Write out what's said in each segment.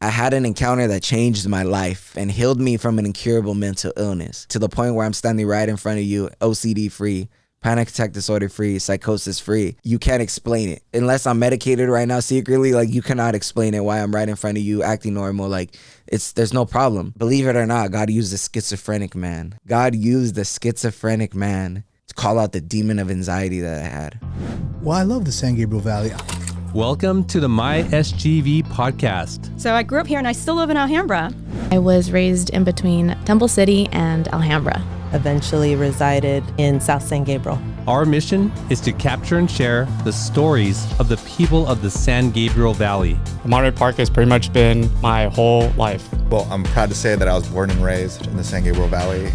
I had an encounter that changed my life and healed me from an incurable mental illness to the point where I'm standing right in front of you, OCD free, panic attack disorder free, psychosis free. You can't explain it. Unless I'm medicated right now secretly, like you cannot explain it why I'm right in front of you acting normal. Like there's no problem. Believe it or not, God used a schizophrenic man. God used a schizophrenic man to call out the demon of anxiety that I had. Well, I love the San Gabriel Valley. Welcome to the My SGV podcast. So I grew up here and I still live in Alhambra. I was raised in between Temple City and Alhambra. Eventually resided in South San Gabriel. Our mission is to capture and share the stories of the people of the San Gabriel Valley. Monterey Park has pretty much been my whole life. Well, I'm proud to say that I was born and raised in the San Gabriel Valley.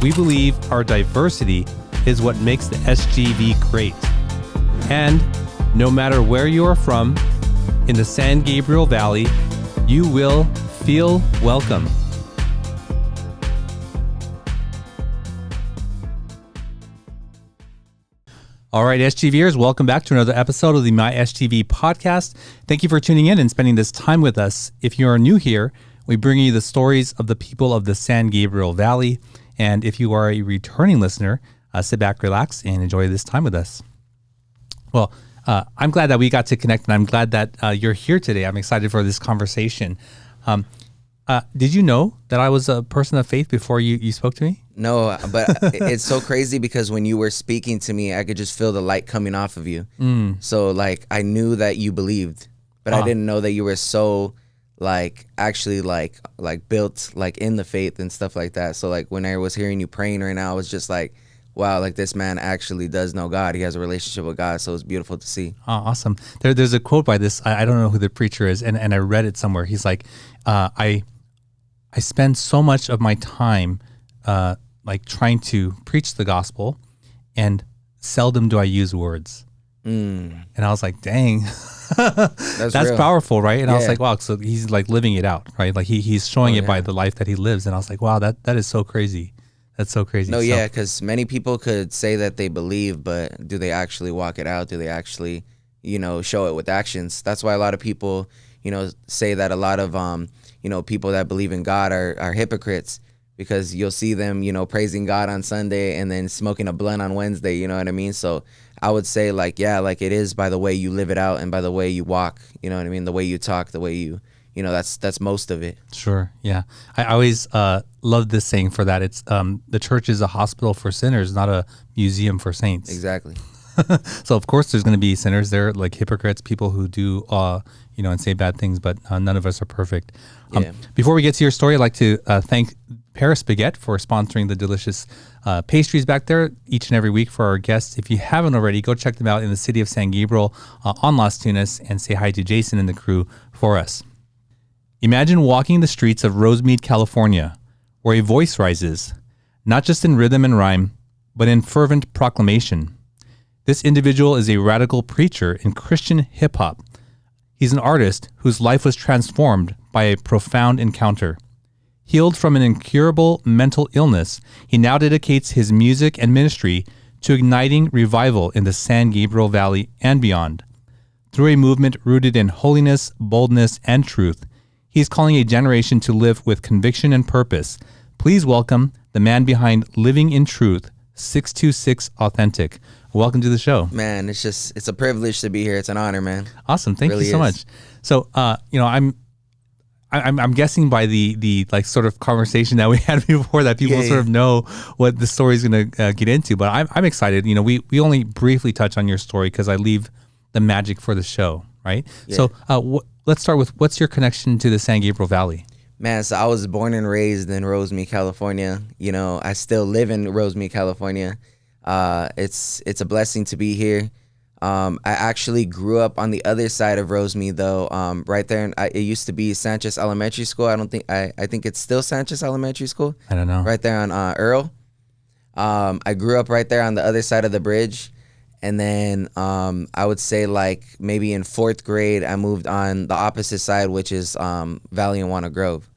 We believe our diversity is what makes the SGV great. And no matter where you are from, in the San Gabriel Valley, you will feel welcome. All right, SGVers, welcome back to another episode of the My SGV podcast. Thank you for tuning in and spending this time with us. If you are new here, we bring you the stories of the people of the San Gabriel Valley. And if you are a returning listener, sit back, relax, and enjoy this time with us. Well, I'm glad that we got to connect, and I'm glad that you're here today. I'm excited for this conversation. Did you know that I was a person of faith before you spoke to me? No, but it's so crazy because when you were speaking to me, I could just feel the light coming off of you. So like I knew that you believed, but I didn't know that you were so like actually like built like in the faith and stuff like that. So like when I was hearing you praying right now, I was just like, wow, like this man actually does know God. He has a relationship with God. So it's beautiful to see. Oh, awesome. There's a quote by this. I don't know who the preacher is, and I read it somewhere. He's like, I spend so much of my time like trying to preach the gospel, and seldom do I use words. And I was like, dang, that's powerful, right? And I was like, wow, so he's like living it out, right? Like he's showing it by the life that he lives. And I was like, wow, that is so crazy. That's so crazy. No, yeah, because many people could say that they believe, but do they actually walk it out? Do they actually, show it with actions? That's why a lot of people, say that a lot of, people that believe in God are hypocrites, because you'll see them, praising God on Sunday and then smoking a blunt on Wednesday, you know what I mean? So I would say like, yeah, like it is by the way you live it out and by the way you walk, you know what I mean? The way you talk, the way you that's most of it. Sure. Yeah. I always love this saying for that. It's the church is a hospital for sinners, not a museum for saints. Exactly. So of course there's going to be sinners there, like hypocrites, people who do, and say bad things, but none of us are perfect. Before we get to your story, I'd like to thank Paris Baguette for sponsoring the delicious pastries back there each and every week for our guests. If you haven't already, go check them out in the city of San Gabriel on Las Tunas and say hi to Jason and the crew for us. Imagine walking the streets of Rosemead, California, where a voice rises, not just in rhythm and rhyme, but in fervent proclamation. This individual is a radical preacher in Christian hip-hop. He's an artist whose life was transformed by a profound encounter. Healed from an incurable mental illness, he now dedicates his music and ministry to igniting revival in the San Gabriel Valley and beyond. Through a movement rooted in holiness, boldness, and truth, he's calling a generation to live with conviction and purpose. Please welcome the man behind Living in Truth, 626 Authentic. Welcome to the show. Man, it's a privilege to be here. It's an honor, man. Awesome. Thank you so much. So, I'm guessing by the like sort of conversation that we had before that people sort of know what the story is going to get into, but I'm excited. We only briefly touch on your story because I leave the magic for the show, right? Yeah. So, let's start with what's your connection to the San Gabriel Valley? Man, so I was born and raised in Rosemead, California. I still live in Rosemead, California. It's a blessing to be here. I actually grew up on the other side of Rosemead, though, right there. It used to be Sanchez Elementary School. I think it's still Sanchez Elementary School. I don't know. Right there on Earl. I grew up right there on the other side of the bridge. And then I would say like maybe in 4th grade, I moved on the opposite side, which is Valley and Wanna Grove.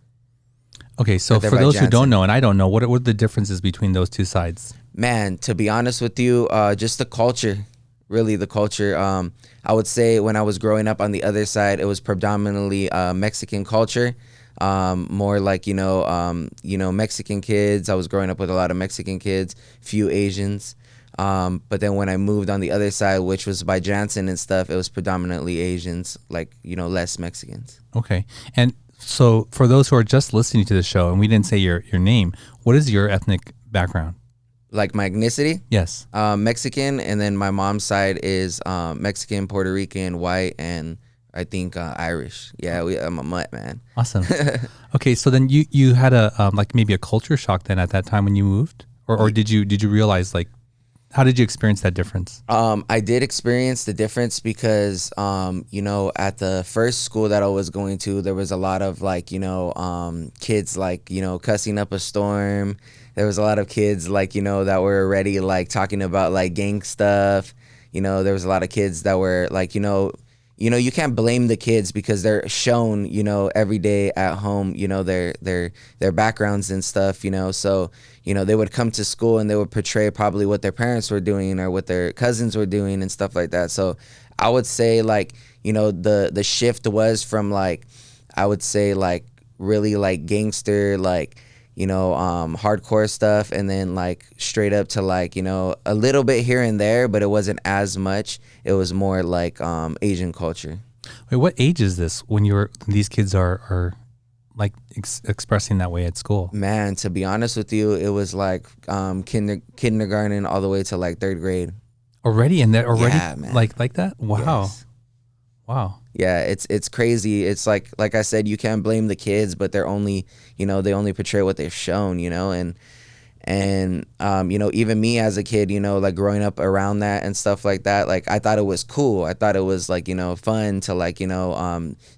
Okay, so for those who don't know, and I don't know, what are the differences between those two sides? Man, to be honest with you, just the culture. really the culture. I would say when I was growing up on the other side, it was predominantly Mexican culture. More like, Mexican kids. I was growing up with a lot of Mexican kids, few Asians. But then when I moved on the other side, which was by Jansen and stuff, it was predominantly Asians, like, less Mexicans. Okay. And so for those who are just listening to the show, and we didn't say your name, what is your ethnic background? Like my ethnicity? Yes. Mexican, and then my mom's side is Mexican, Puerto Rican, white, and I think Irish. Yeah, I'm a mutt, man. Awesome. Okay, so then you had a like maybe a culture shock then at that time when you moved, or did you realize, like, how did you experience that difference? I did experience the difference because at the first school that I was going to, there was a lot of like kids like cussing up a storm. There was a lot of kids like that were already like talking about like gang stuff. There was a lot of kids that were like you can't blame the kids because they're shown, every day at home, their backgrounds and stuff, so, they would come to school and they would portray probably what their parents were doing or what their cousins were doing and stuff like that. So I would say like, the shift was from like, I would say like really like gangster, like, hardcore stuff, and then like straight up to like, a little bit here and there, but it wasn't as much. It was more like Asian culture. Wait, what age is this when these kids are like expressing that way at school? Man, to be honest with you, it was like kindergarten all the way to like third grade. Already? And that already? Yeah, man. Like that? Wow. Yes. Wow. Yeah, it's crazy. It's like I said, you can't blame the kids, but they're only, they only portray what they've shown, and even me as a kid, like growing up around that and stuff like that, like I thought it was cool. I thought it was like, fun to like,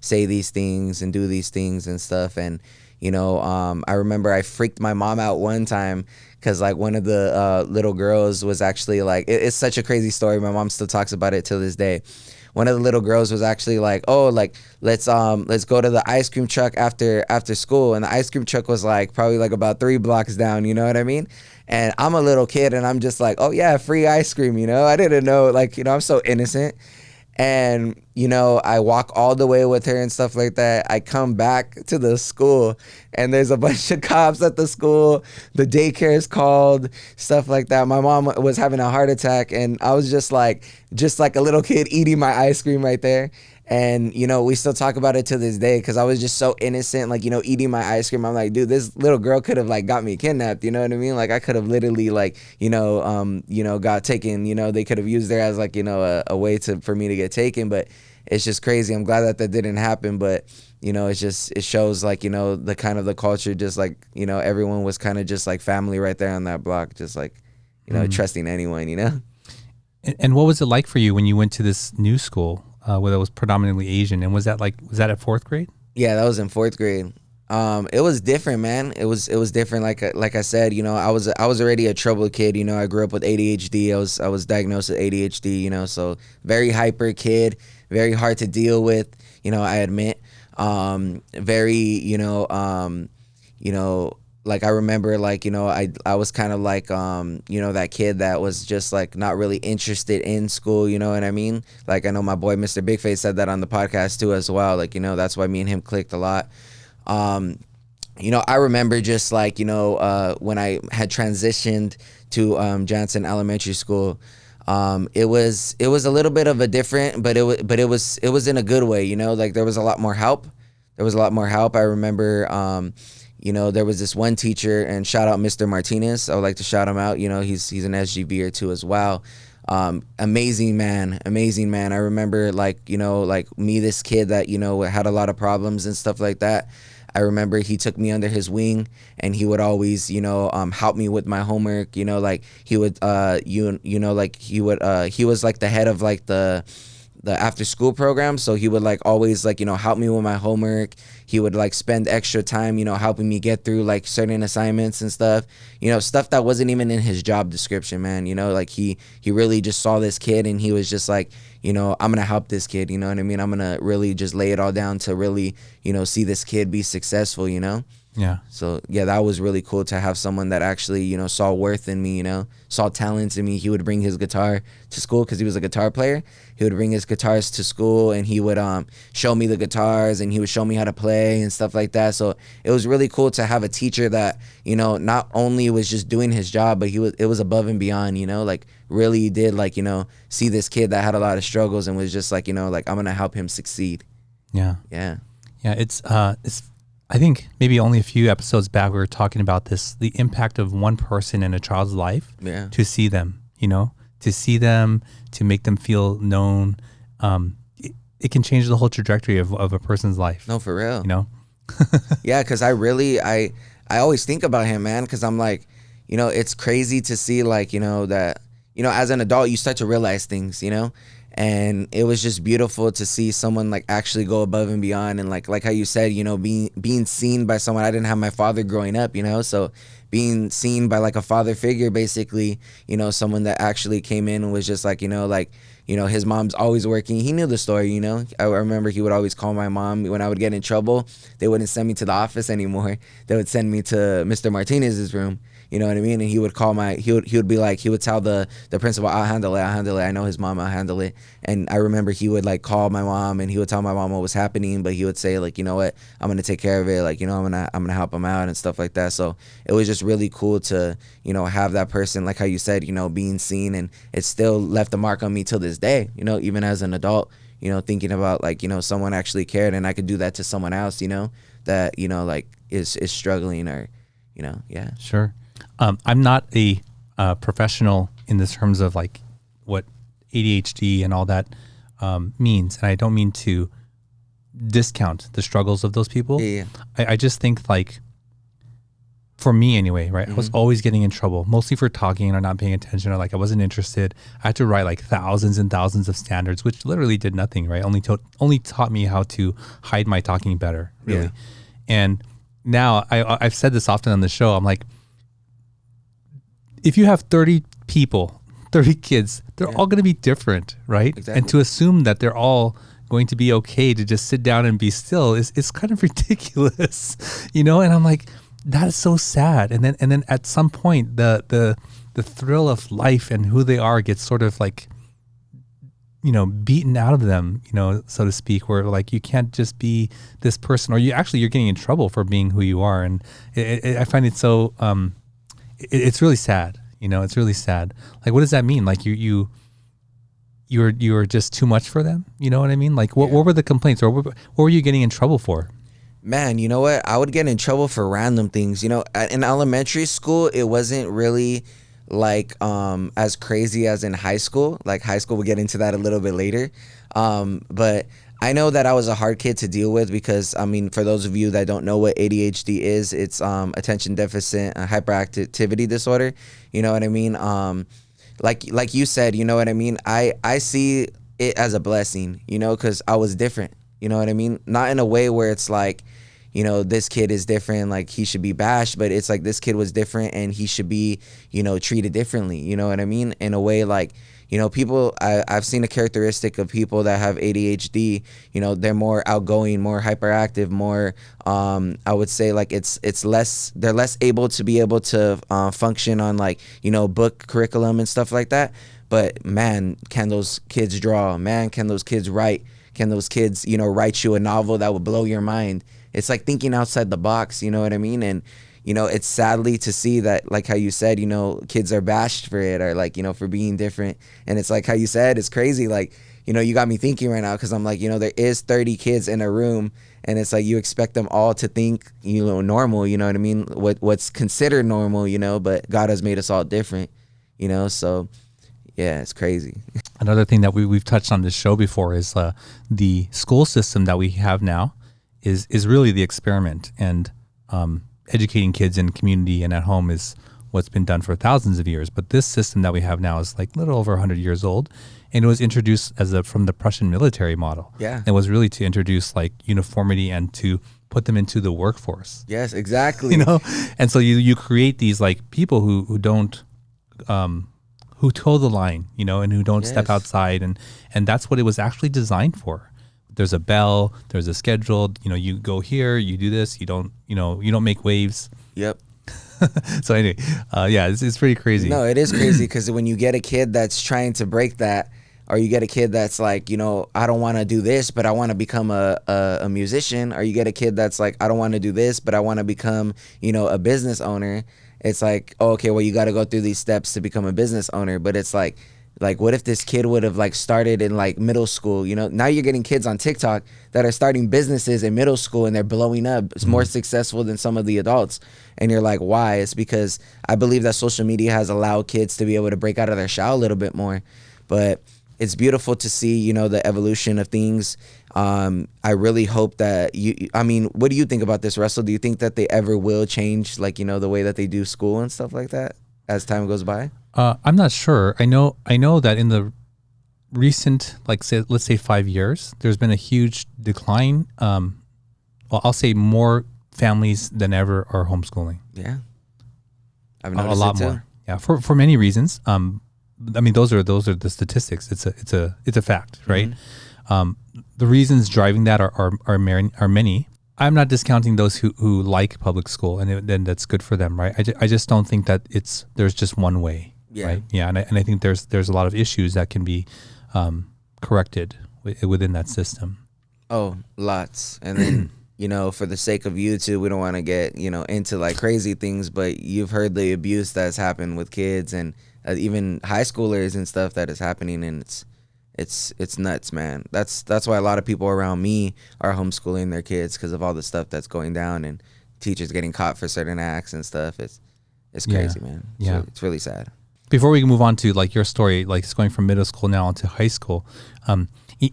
say these things and do these things and stuff. And, I remember I freaked my mom out one time because like one of the little girls was actually like, it's such a crazy story. My mom still talks about it till this day. One of the little girls was actually like, oh, like let's go to the ice cream truck after school, and the ice cream truck was like probably like about 3 blocks down, you know what I mean? And I'm a little kid and I'm just like, oh yeah, free ice cream, I didn't know, like, I'm so innocent. And, I walk all the way with her and stuff like that. I come back to the school and there's a bunch of cops at the school. The daycare is called, stuff like that. My mom was having a heart attack and I was just like a little kid eating my ice cream right there. And, we still talk about it to this day because I was just so innocent, like, eating my ice cream. I'm like, dude, this little girl could have, like, got me kidnapped, you know what I mean? Like, I could have literally, like, got taken, they could have used her as, like, a way for me to get taken. But it's just crazy. I'm glad that didn't happen. But, it shows, like, the kind of the culture, just, like, everyone was kind of just, like, family right there on that block, just, like, trusting anyone, And what was it like for you when you went to this new school? Where that was predominantly Asian, and was that at 4th grade? Yeah, that was in 4th grade. It was different, man. It was different. Like I said, I was already a troubled kid. I grew up with ADHD. I was diagnosed with ADHD. So very hyper kid, very hard to deal with. I admit. Very, like I remember, like, I was kind of like, that kid that was just like not really interested in school, you know what I mean? Like, I know my boy, Mr. Big Face, said that on the podcast too as well. Like, that's why me and him clicked a lot. I remember just like, when I had transitioned to Johnson Elementary School, it was a little bit of a different, but it was in a good way, like there was a lot more help. I remember, there was this one teacher, and shout out Mr. Martinez. I would like to shout him out. He's an SGBer too as well. Amazing man. I remember like me, this kid that, had a lot of problems and stuff like that. I remember he took me under his wing and he would always, help me with my homework, like he would, he was like the head of like the after school program. So he would like always like, help me with my homework. He would like spend extra time, helping me get through like certain assignments and stuff, stuff that wasn't even in his job description, man. Like he really just saw this kid and he was just like, I'm going to help this kid. You know what I mean? I'm going to really just lay it all down to really, see this kid be successful, Yeah. So yeah, that was really cool to have someone that actually, you know, saw worth in me, you know, saw talent in me. He would bring his guitar to school because he was a guitar player. He would bring his guitars to school, and he would show me the guitars, and he would show me how to play and stuff like that. So it was really cool to have a teacher that, you know, not only was just doing his job, but it was above and beyond, you know, like really did, like, you know, see this kid that had a lot of struggles and was just like, you know, like, I'm gonna help him succeed. Yeah. Yeah. Yeah. It's I think maybe only a few episodes back we were talking about this, the impact of one person in a child's life. Yeah. To see them, you know, to make them feel known. It can change the whole trajectory of a person's life. No, for real. You know? Yeah, because I always think about him, man, because I'm like, you know, it's crazy to see, like, you know, that, you know, as an adult, you start to realize things, you know, and it was just beautiful to see someone like actually go above and beyond. And like how you said, you know, being seen by someone. I didn't have my father growing up, you know, so being seen by like a father figure, basically, you know, someone that actually came in and was just like, you know, his mom's always working. He knew the story, you know. I remember he would always call my mom when I would get in trouble. They wouldn't send me to the office anymore. They would send me to Mr. Martinez's room. You know what I mean? And he would call he would be like, he would tell the principal, I'll handle it. I know his mom, I'll handle it. And I remember he would like call my mom, and he would tell my mom what was happening, but he would say, like, you know what, I'm going to take care of it. Like, you know, I'm going to help him out and stuff like that. So it was just really cool to, you know, have that person, like how you said, you know, being seen, and it still left a mark on me till this day, you know, even as an adult, you know, thinking about like, you know, someone actually cared, and I could do that to someone else, you know, that, you know, like is struggling, or, you know, yeah. Sure. I'm not a professional in the terms of like what ADHD and all that means, and I don't mean to discount the struggles of those people. Yeah. I just think, like, for me anyway, right? I was always getting in trouble, mostly for talking or not paying attention, or like I wasn't interested. I had to write like thousands and thousands of standards, which literally did nothing, right? Only taught me how to hide my talking better, really. Yeah. And now I've said this often on the show. I'm like, if you have 30 people, 30 kids, they're all going to be different, right? Exactly. And to assume that they're all going to be okay to just sit down and be still is kind of ridiculous, you know? And I'm like, that is so sad. And then at some point, the thrill of life and who they are gets sort of like, you know, beaten out of them, you know, so to speak, where like you can't just be this person, or you're getting in trouble for being who you are. And I find it so... It's really sad, you know. It's really sad. Like, what does that mean? Like, you're just too much for them. You know what I mean? Like, what were the complaints, or what were you getting in trouble for? Man, you know what? I would get in trouble for random things. You know, in elementary school, it wasn't really like as crazy as in high school. Like high school, we'll get into that a little bit later. But I know that I was a hard kid to deal with because, I mean, for those of you that don't know what ADHD is, it's attention deficit hyperactivity disorder. You know what I mean? Like you said, you know what I mean? I see it as a blessing, you know, because I was different. You know what I mean? Not in a way where it's like, you know, this kid is different, like he should be bashed, but it's like this kid was different and he should be, you know, treated differently. You know what I mean? In a way, like, you know, people, I've seen a characteristic of people that have ADHD, you know, they're more outgoing, more hyperactive, more, I would say like it's less, they're less able to function on like, you know, book curriculum and stuff like that. But man, can those kids draw? Man, can those kids write? Can those kids, you know, write you a novel that will blow your mind? It's like thinking outside the box, you know what I mean? And, you know, it's sadly to see that, like how you said, you know, kids are bashed for it, or like, you know, for being different. And it's like how you said, it's crazy. Like, you know, you got me thinking right now, because I'm like, you know, there is 30 kids in a room, and it's like you expect them all to think, you know, normal, you know what I mean? What's considered normal, you know, but God has made us all different, you know? So, yeah, it's crazy. Another thing that we've touched on this show before is the school system that we have now is really the experiment, and educating kids in community and at home is what's been done for thousands of years. But this system that we have now is like a little over 100 years old, and it was introduced from the Prussian military model. Yeah. It was really to introduce like uniformity and to put them into the workforce. Yes, exactly. You know, and so you create these like people who don't who toe the line, you know, and who don't step outside, and that's what it was actually designed for. there's a bell, there's a schedule. You go here, you do this. You don't make waves. Yep. So anyway, it's pretty crazy. No, it is crazy because when you get a kid that's trying to break that, or you get a kid that's like, I don't want to do this, but I want to become a musician, or you get a kid that's like, I don't want to do this, but I want to become, a business owner. It's like, oh, okay, well, you got to go through these steps to become a business owner. But it's like what if this kid would have like started in like middle school? Now you're getting kids on TikTok that are starting businesses in middle school and they're blowing up. It's more successful than some of the adults. And you're like, why? It's because I believe that social media has allowed kids to be able to break out of their shell a little bit more. But it's beautiful to see, the evolution of things. I really hope that what do you think about this, Russell? Do you think that they ever will change, like, the way that they do school and stuff like that as time goes by? I'm not sure. I know that in the recent, let's say 5 years, there's been a huge decline. I'll say more families than ever are homeschooling. Yeah. I've noticed a lot more. Yeah. For many reasons. Those are the statistics. It's a fact, right? Mm-hmm. The reasons driving that are many. I'm not discounting those who like public school, and then that's good for them, right? I just don't think that there's just one way, right? Yeah, and I think there's a lot of issues that can be corrected within that system. Oh, lots. And then for the sake of YouTube, we don't want to get into like crazy things, but you've heard the abuse that's happened with kids and even high schoolers and stuff that is happening, and it's nuts, man. That's why a lot of people around me are homeschooling their kids, because of all the stuff that's going down and teachers getting caught for certain acts and stuff. It's crazy, man. It's really sad. Before we move on to like your story, like it's going from middle school now into high school.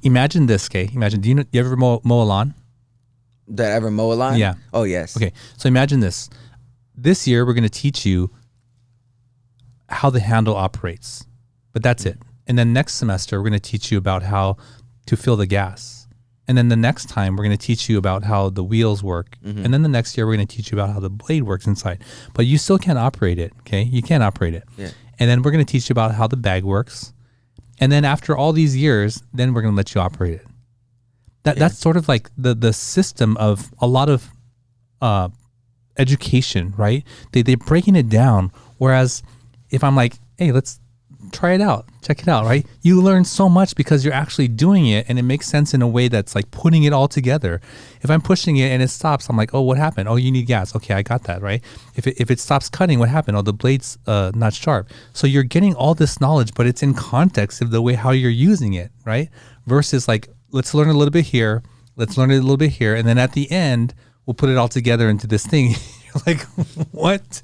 Imagine this, okay? Imagine, do you ever mow a lawn? That ever mow a lawn? Yeah. Oh, yes. Okay, so imagine this. This year we're going to teach you how the handle operates, but that's it. And then next semester, we're going to teach you about how to fill the gas. And then the next time, we're going to teach you about how the wheels work. Mm-hmm. And then the next year, we're going to teach you about how the blade works inside. But you still can't operate it, okay? You can't operate it. Yeah. And then we're going to teach you about how the bag works. And then after all these years, then we're going to let you operate it. That's sort of like the system of a lot of education, right? They're breaking it down. Whereas if I'm like, hey, let's try it out, check it out, right? You learn so much because you're actually doing it, and it makes sense in a way that's like putting it all together. If I'm pushing it and it stops, I'm like, oh, what happened? Oh, you need gas. Okay, I got that, right? If it stops cutting, what happened? Oh, the blade's not sharp. So you're getting all this knowledge, but it's in context of the way how you're using it, right? Versus like, let's learn a little bit here, let's learn it a little bit here, and then at the end, we'll put it all together into this thing. You're like, what?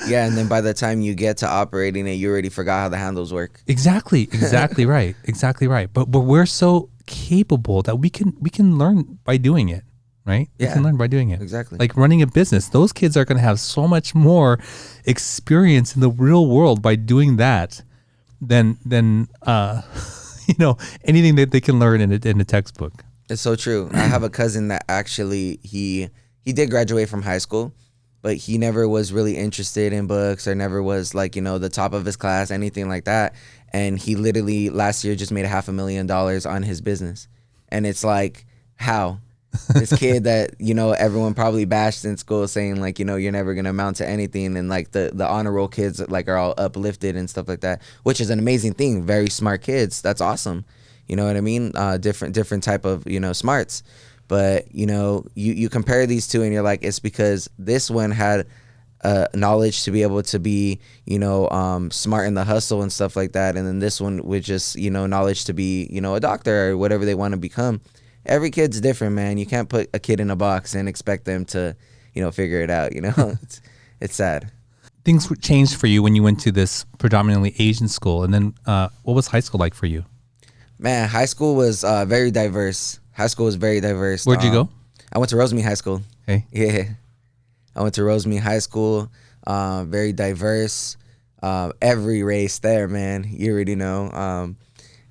Yeah, and then by the time you get to operating it, you already forgot how the handles work. Exactly right. But we're so capable that we can learn by doing it, right? Yeah, we can learn by doing it. Exactly. Like running a business, those kids are going to have so much more experience in the real world by doing that than anything that they can learn in a textbook. It's so true. I have a cousin that actually he did graduate from high school, but he never was really interested in books, or never was like, the top of his class, anything like that. And he literally last year just made $500,000 on his business. And it's like, how? This kid that, everyone probably bashed in school, saying like, you're never going to amount to anything. And like the honor roll kids like are all uplifted and stuff like that, which is an amazing thing. Very smart kids. That's awesome. You know what I mean? Different type of, smarts. But, you compare these two and you're like, it's because this one had knowledge to be able to be, smart in the hustle and stuff like that. And then this one with just, knowledge to be, a doctor or whatever they want to become. Every kid's different, man. You can't put a kid in a box and expect them to, figure it out, It's sad. Things changed for you when you went to this predominantly Asian school. And then what was high school like for you? Man, high school was very diverse. High school was very diverse. Where'd you go? I went to Rosemead High School. Hey. Yeah. I went to Rosemead High School. Very diverse. Every race there, man. You already know.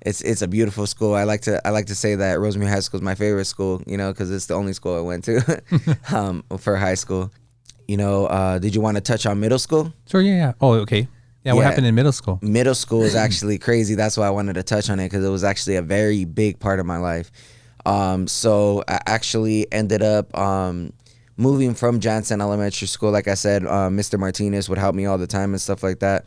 It's a beautiful school. I like to say that Rosemead High School is my favorite school, because it's the only school I went to for high school. Did you want to touch on middle school? Sure, yeah. Oh, okay. Yeah, what happened in middle school? Middle school is actually crazy. That's why I wanted to touch on it, because it was actually a very big part of my life. So I actually ended up moving from Johnson Elementary School. Like I said, Mr. Martinez would help me all the time and stuff like that.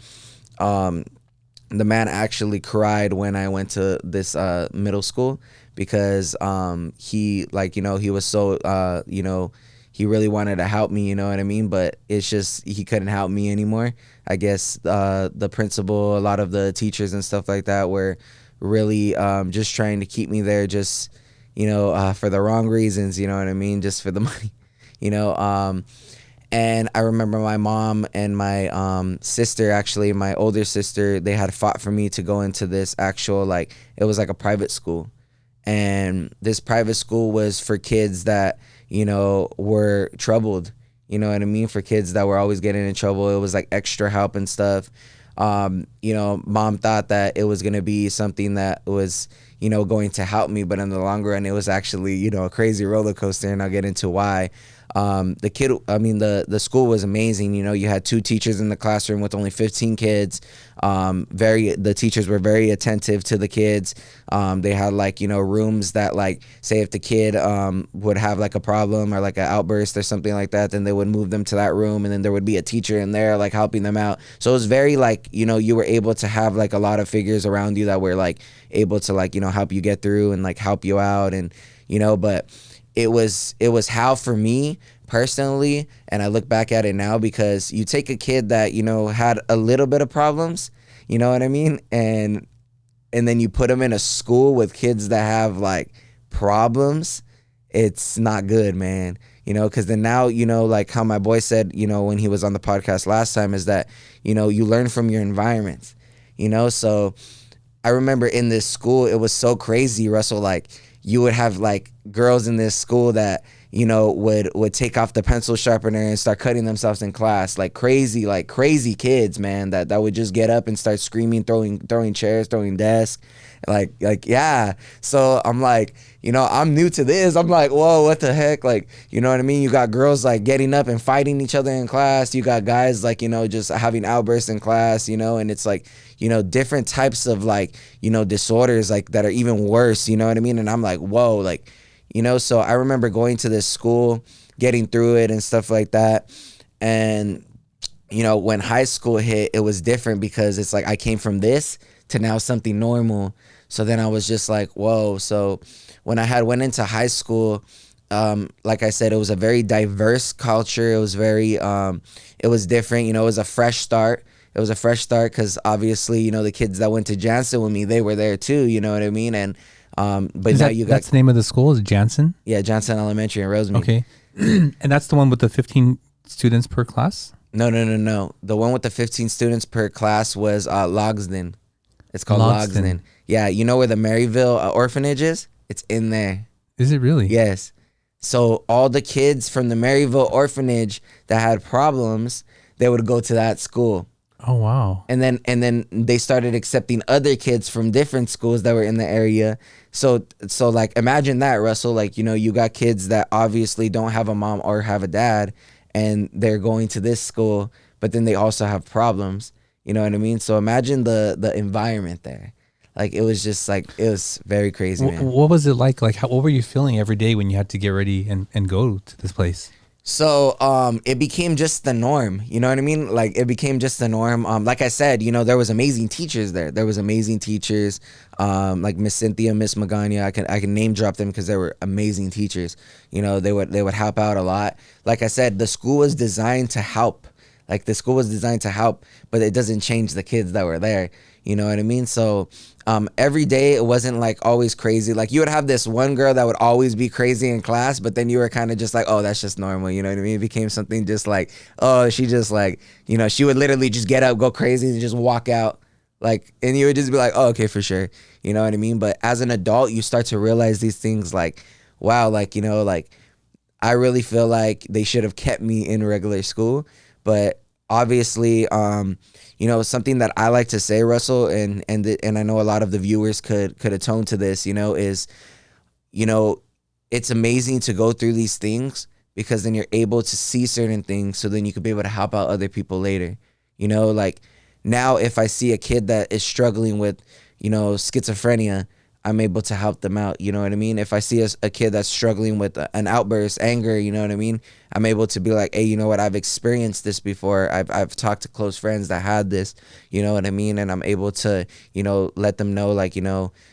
The man actually cried when I went to this middle school, because he, like, you know, he was so, you know, he really wanted to help me, you know what I mean? But it's just, he couldn't help me anymore. I guess the principal, a lot of the teachers and stuff like that were really just trying to keep me there, just, you know, for the wrong reasons, you know what I mean? Just for the money, you know? And I remember my mom and my sister, actually, my older sister, they had fought for me to go into this actual, like, it was like a private school. And this private school was for kids that, you know, were troubled, you know what I mean? For kids that were always getting in trouble. It was like extra help and stuff. You know, mom thought that it was going to be something that was, you know, going to help me. But in the long run, it was actually, you know, a crazy roller coaster. And I'll get into why. The school was amazing. You know, you had 2 teachers in the classroom with only 15 kids. The teachers were very attentive to the kids. They had, like, you know, rooms that, like, say if the kid would have like a problem or like an outburst or something like that, then they would move them to that room, and then there would be a teacher in there, like, helping them out. So it was very, like, you know, you were able to have, like, a lot of figures around you that were, like, able to, like, you know, help you get through and, like, help you out. And, you know, but it was how, for me personally, and I look back at it now, because you take a kid that, you know, had a little bit of problems, you know what I mean, and then you put them in a school with kids that have, like, problems. It's not good, man, you know, because then now, you know, like how my boy said, you know, when he was on the podcast last time, is that, you know, you learn from your environment, you know. So I remember in this school, it was so crazy, Russell, like, you would have, like, girls in this school that, you know, would take off the pencil sharpener and start cutting themselves in class, like crazy kids, man, that would just get up and start screaming, throwing chairs, throwing desks, like yeah. So I'm like, you know, I'm new to this. I'm like, whoa, what the heck? Like, you know what I mean? You got girls, like, getting up and fighting each other in class. You got guys, like, you know, just having outbursts in class, you know, and it's like, you know, different types of, like, you know, disorders, like, that are even worse, you know what I mean? And I'm like, whoa, like, you know. So I remember going to this school, getting through it and stuff like that. And, you know, when high school hit, it was different, because it's like I came from this to now something normal. So then I was just like, whoa. So when I went into high school, like I said, it was a very diverse culture. It was very, it was different. You know, it was a fresh start. It was a fresh start, because obviously, you know, the kids that went to Jansen with me, they were there too. You know what I mean? And but now you got, that's the name of the school, is Jansen? Yeah, Johnson Elementary in Rosemead. Okay. And that's the one with the 15 students per class? No. The one with the 15 students per class was Logsden. It's called Logsden. Yeah, you know where the Maryville orphanage is? It's in there. Is it really? Yes. So all the kids from the Maryville orphanage that had problems, they would go to that school. Oh, wow. And then they started accepting other kids from different schools that were in the area. So like, imagine that, Russell. Like, you know, you got kids that obviously don't have a mom or have a dad, and they're going to this school, but then they also have problems. You know what I mean? So imagine the environment there. Like, it was just like, it was very crazy, man. What was it like? Like, what were you feeling every day when you had to get ready and go to this place? So it became just the norm, you know what I mean? Like, it became just the norm. Like I said, you know, there was amazing teachers there. There was amazing teachers, like Miss Cynthia, Miss Magana. I can name drop them because they were amazing teachers. You know, they would help out a lot. Like I said, the school was designed to help. Like, the school was designed to help, but it doesn't change the kids that were there. You know what I mean? So every day it wasn't like always crazy. Like, you would have this one girl that would always be crazy in class, but then you were kind of just like, oh, that's just normal. You know what I mean? It became something just like, oh, she just, like, you know, she would literally just get up, go crazy, and just walk out. Like, and you would just be like, oh, okay, for sure. You know what I mean? But as an adult, you start to realize these things, like, wow, like, you know, like, I really feel like they should have kept me in regular school. But obviously, you know, something that I like to say, Russell, and I know a lot of the viewers could atone to this, you know, is, you know, it's amazing to go through these things, because then you're able to see certain things, so then you could be able to help out other people later. You know, like, now if I see a kid that is struggling with, schizophrenia, I'm able to help them out. You know what I mean? If I see a kid that's struggling with an outburst, anger, you know what I mean? I'm able to be like, hey, you know what? I've experienced this before. I've talked to close friends that had this, you know what I mean? And I'm able to, let them know, like,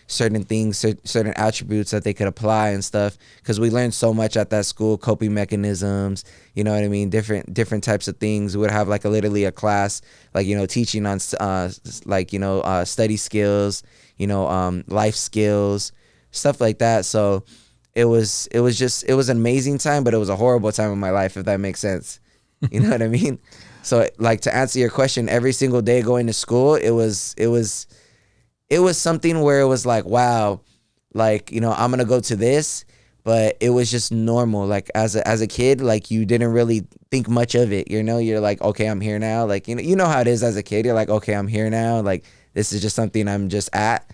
certain things, certain attributes that they could apply and stuff. Because we learned so much at that school, coping mechanisms, you know what I mean? Different types of things. We would have literally a class, like, teaching on, study skills, life skills, stuff like that. So it was an amazing time, but it was a horrible time in my life, if that makes sense. You know what I mean? So like, to answer your question, every single day going to school, it was something where it was like, wow, like, I'm going to go to this, but it was just normal. Like as a kid, like you didn't really think much of it. You're like, okay, I'm here now. Like, you know how it is as a kid. You're like, okay, I'm here now. Like, this is just something I'm just at,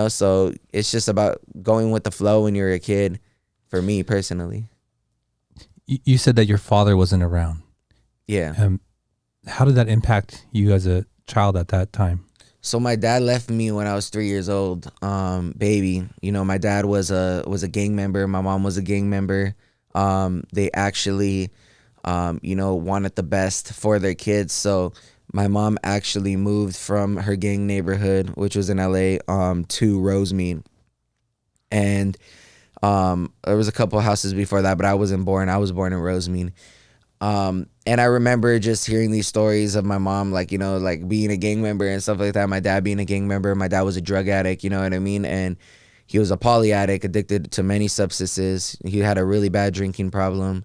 so it's just about going with the flow when you're a kid, for me personally. You said that your father wasn't around. Yeah. How did that impact you as a child at that time? So my dad left me when I was 3 years old, baby. My dad was a gang member. My mom was a gang member. They actually, wanted the best for their kids. So my mom actually moved from her gang neighborhood, which was in LA, to Rosemead. And there was a couple houses before that, but I wasn't born. I was born in Rosemead. And I remember just hearing these stories of my mom, like, like being a gang member and stuff like that. My dad being a gang member. My dad was a drug addict, you know what I mean? And he was a poly addict, addicted to many substances. He had a really bad drinking problem.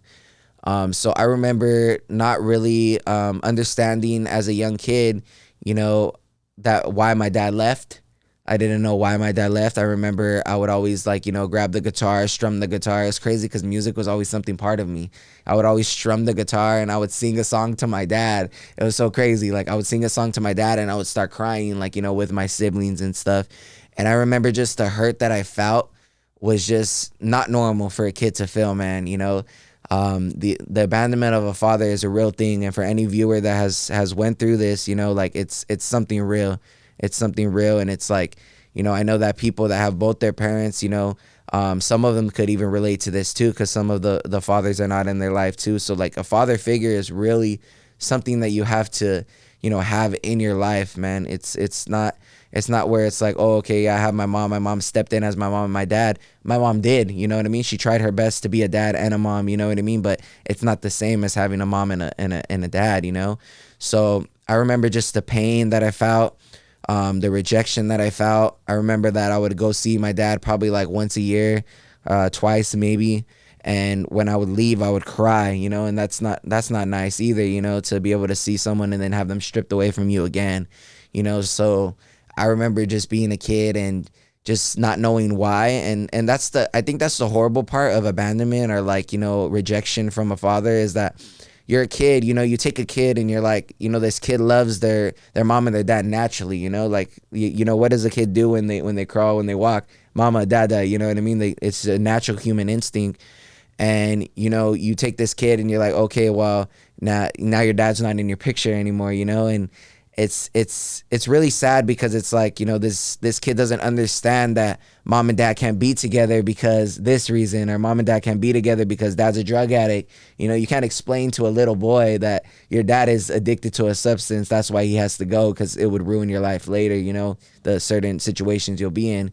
So I remember not really understanding as a young kid, that why my dad left. I didn't know why my dad left. I remember I would always grab the guitar, strum the guitar. It's crazy because music was always something part of me. I would always strum the guitar and I would sing a song to my dad. It was so crazy. Like I would sing a song to my dad and I would start crying, with my siblings and stuff. And I remember just the hurt that I felt was just not normal for a kid to feel, man. The abandonment of a father is a real thing. And for any viewer that has went through this, it's something real. It's something real. And it's like, I know that people that have both their parents, some of them could even relate to this too, because some of the fathers are not in their life too. So like a father figure is really something that you have to, have in your life, man. It's not where it's like, oh, okay, yeah, I have my mom. My mom stepped in as my mom and my dad. My mom did, you know what I mean? She tried her best to be a dad and a mom, you know what I mean? But it's not the same as having a mom and a dad, So I remember just the pain that I felt. The rejection that I felt. I remember that I would go see my dad probably like once a year, twice maybe. And when I would leave, I would cry, and that's not nice either, to be able to see someone and then have them stripped away from you again, So I remember just being a kid and just not knowing why. And I think that's the horrible part of abandonment or rejection from a father, is that you're a kid, you take a kid and you're like, this kid loves their mom and their dad naturally, what does a kid do when they crawl, when they walk? Mama, dada, you know what I mean? It's a natural human instinct. And, you take this kid and you're like, okay, well, now your dad's not in your picture anymore, and it's really sad because it's like, this kid doesn't understand that mom and dad can't be together because this reason, or mom and dad can't be together because dad's a drug addict. You can't explain to a little boy that your dad is addicted to a substance. That's why he has to go, because it would ruin your life later, the certain situations you'll be in,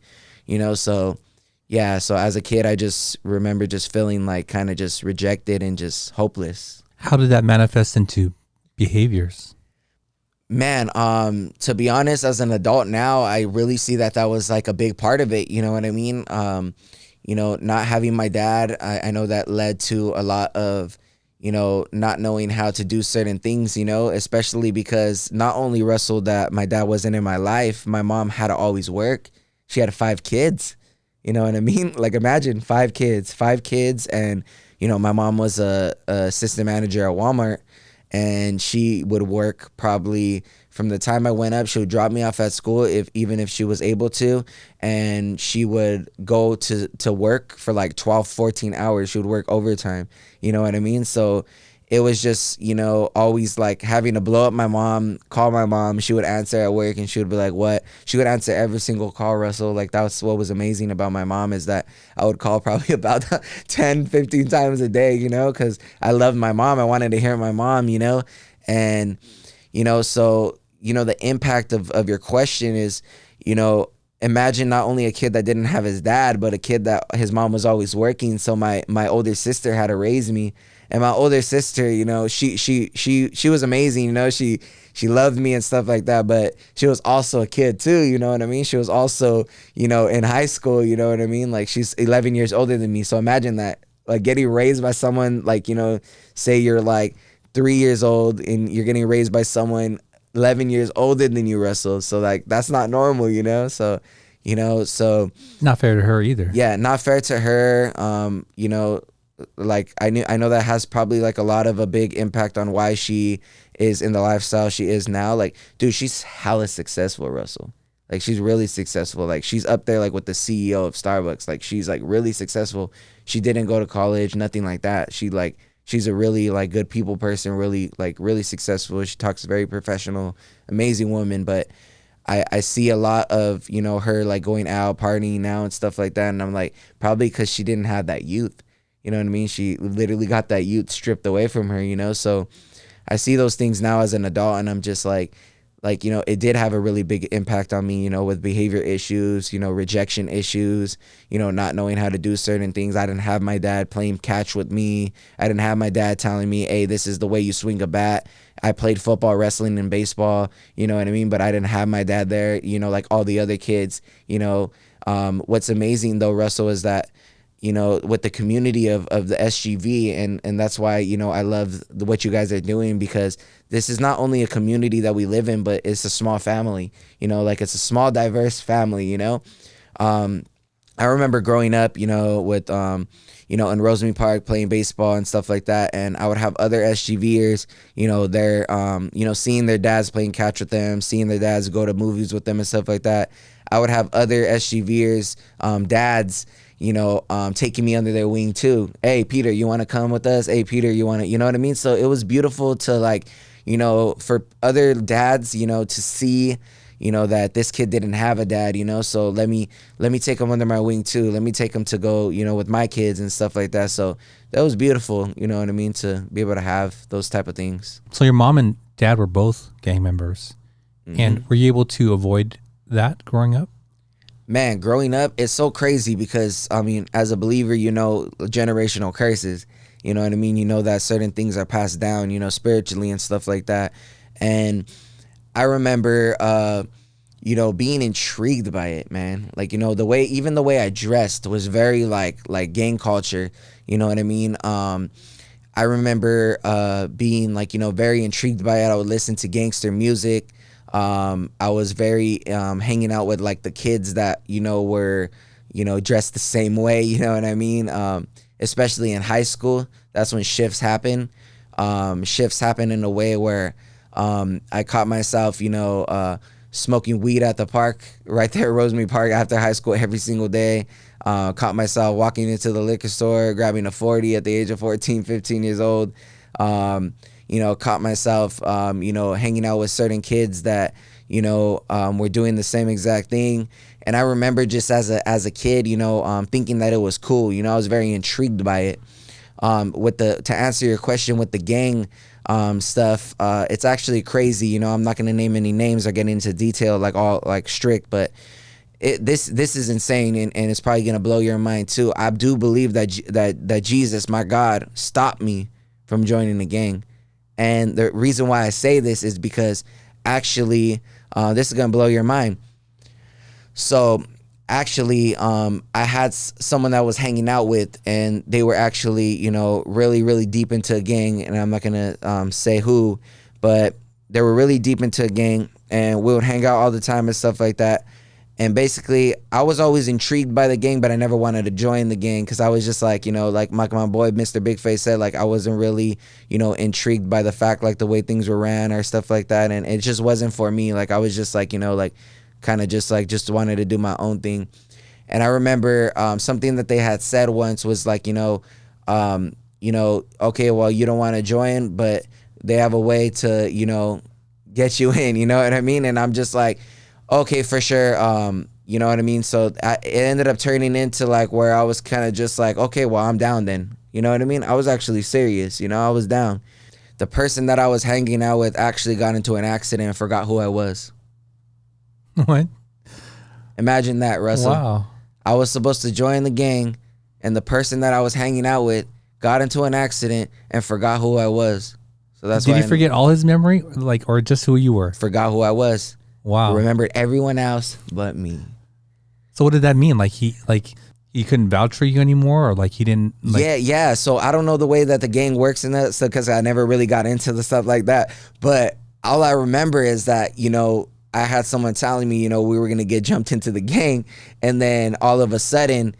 so yeah. So as a kid, I just remember just feeling like kind of just rejected and just hopeless. How did that manifest into behaviors? Man, to be honest, as an adult now, I really see that was like a big part of it. You know what I mean? Not having my dad, I know that led to a lot of, not knowing how to do certain things, especially because not only Russell that my dad wasn't in my life, my mom had to always work. She had 5 kids. You know what I mean? Like imagine 5 kids. And, my mom was a assistant manager at Walmart. And she would work probably from the time I went up. She would drop me off at school, even if she was able to. And she would go to work for like 12, 14 hours. She would work overtime. You know what I mean? So it was just, always like having to blow up my mom, call my mom. She would answer at work and she would be like, what? She would answer every single call, Russell. Like, that's what was amazing about my mom, is that I would call probably about 10, 15 times a day, because I loved my mom. I wanted to hear my mom, and, so, the impact of your question is, imagine not only a kid that didn't have his dad, but a kid that his mom was always working. So my older sister had to raise me. And my older sister, she was amazing. She loved me and stuff like that. But she was also a kid too. You know what I mean? She was also, in high school. You know what I mean? Like, she's 11 years older than me. So imagine that, like, getting raised by someone, like, say you're like 3 years old and you're getting raised by someone 11 years older than you, Russell. So like, that's not normal, so, so Not fair to her either. yeah, not fair to her. Like, I know that has probably like a big impact on why she is in the lifestyle she is now. Like, dude, she's hella successful, Russell. Like, she's really successful. Like, she's up there like with the CEO of Starbucks. Like, she's like really successful. She didn't go to college, nothing like that. She's a really like good people person, really successful. She talks very professional, amazing woman. But I see a lot of, her like going out, partying now and stuff like that. And I'm like, probably because she didn't have that youth. You know what I mean? She literally got that youth stripped away from her, So I see those things now as an adult, and I'm just like, it did have a really big impact on me, with behavior issues, rejection issues, not knowing how to do certain things. I didn't have my dad playing catch with me. I didn't have my dad telling me, hey, this is the way you swing a bat. I played football, wrestling, and baseball, you know what I mean? But I didn't have my dad there, like all the other kids, What's amazing though, Russell, is that, with the community of the SGV, and that's why, I love what you guys are doing, because this is not only a community that we live in, but it's a small family, like it's a small, diverse family, I remember growing up, with, in Rosemead Park playing baseball and stuff like that. And I would have other SGVers, they're, seeing their dads playing catch with them, seeing their dads go to movies with them and stuff like that. I would have other SGVers, dads, taking me under their wing too. Hey, Peter, you want to come with us? Hey, Peter, you want to, you know what I mean? So it was beautiful to like, for other dads, to see, that this kid didn't have a dad, so let me take him under my wing too. Let me take him to go, with my kids and stuff like that. So that was beautiful, you know what I mean? To be able to have those type of things. So your mom and dad were both gang members. Mm-hmm. And were you able to avoid that growing up? Man, growing up, it's so crazy because, I mean, as a believer, generational curses, you know what I mean? That certain things are passed down, spiritually and stuff like that. And I remember, being intrigued by it, man. Like, the way I dressed was very like gang culture, you know what I mean? I remember being like, very intrigued by it. I would listen to gangster music. I was very hanging out with like the kids that were dressed the same way, you know what I mean, especially in high school. That's when shifts happen in a way where I caught myself smoking weed at the park right there at Rosemead Park after high school every single day. Caught myself walking into the liquor store grabbing a 40 at the age of 14, 15 years old. Caught myself, hanging out with certain kids that, were doing the same exact thing. And I remember just as a kid, thinking that it was cool. I was very intrigued by it. To answer your question with the gang stuff, it's actually crazy. I'm not going to name any names or get into detail like all like strict, but this is insane, and it's probably going to blow your mind too. I do believe that Jesus, my God, stopped me from joining the gang. And the reason why I say this is because actually, this is going to blow your mind. So actually, I had someone that I was hanging out with, and they were actually, really, really deep into a gang. And I'm not going to say who, but they were really deep into a gang, and we would hang out all the time and stuff like that. And basically, I was always intrigued by the gang, but I never wanted to join the gang because I was just like, like my boy, Mr. Big Face said, like I wasn't really, intrigued by the fact, like the way things were ran or stuff like that. And it just wasn't for me. Like I was just like, like kind of just wanted to do my own thing. And I remember something that they had said once was like, okay, well, you don't want to join, but they have a way to, get you in, you know what I mean? And I'm just like, okay, for sure. You know what I mean? So it ended up turning into like where I was kind of just like, okay, well, I'm down then. You know what I mean? I was actually serious, I was down. The person that I was hanging out with actually got into an accident and forgot who I was. What? Imagine that, Russell. Wow. I was supposed to join the gang, and the person that I was hanging out with got into an accident and forgot who I was. So that's Did why he forget all his memory, or just who you were? forgot who I was. Wow. Remembered everyone else but me. So what did that mean? He couldn't vouch for you anymore, or he didn't? Yeah. So I don't know the way that the gang works in that, because I never really got into the stuff like that. But all I remember is that, I had someone telling me, we were going to get jumped into the gang. And then all of a sudden,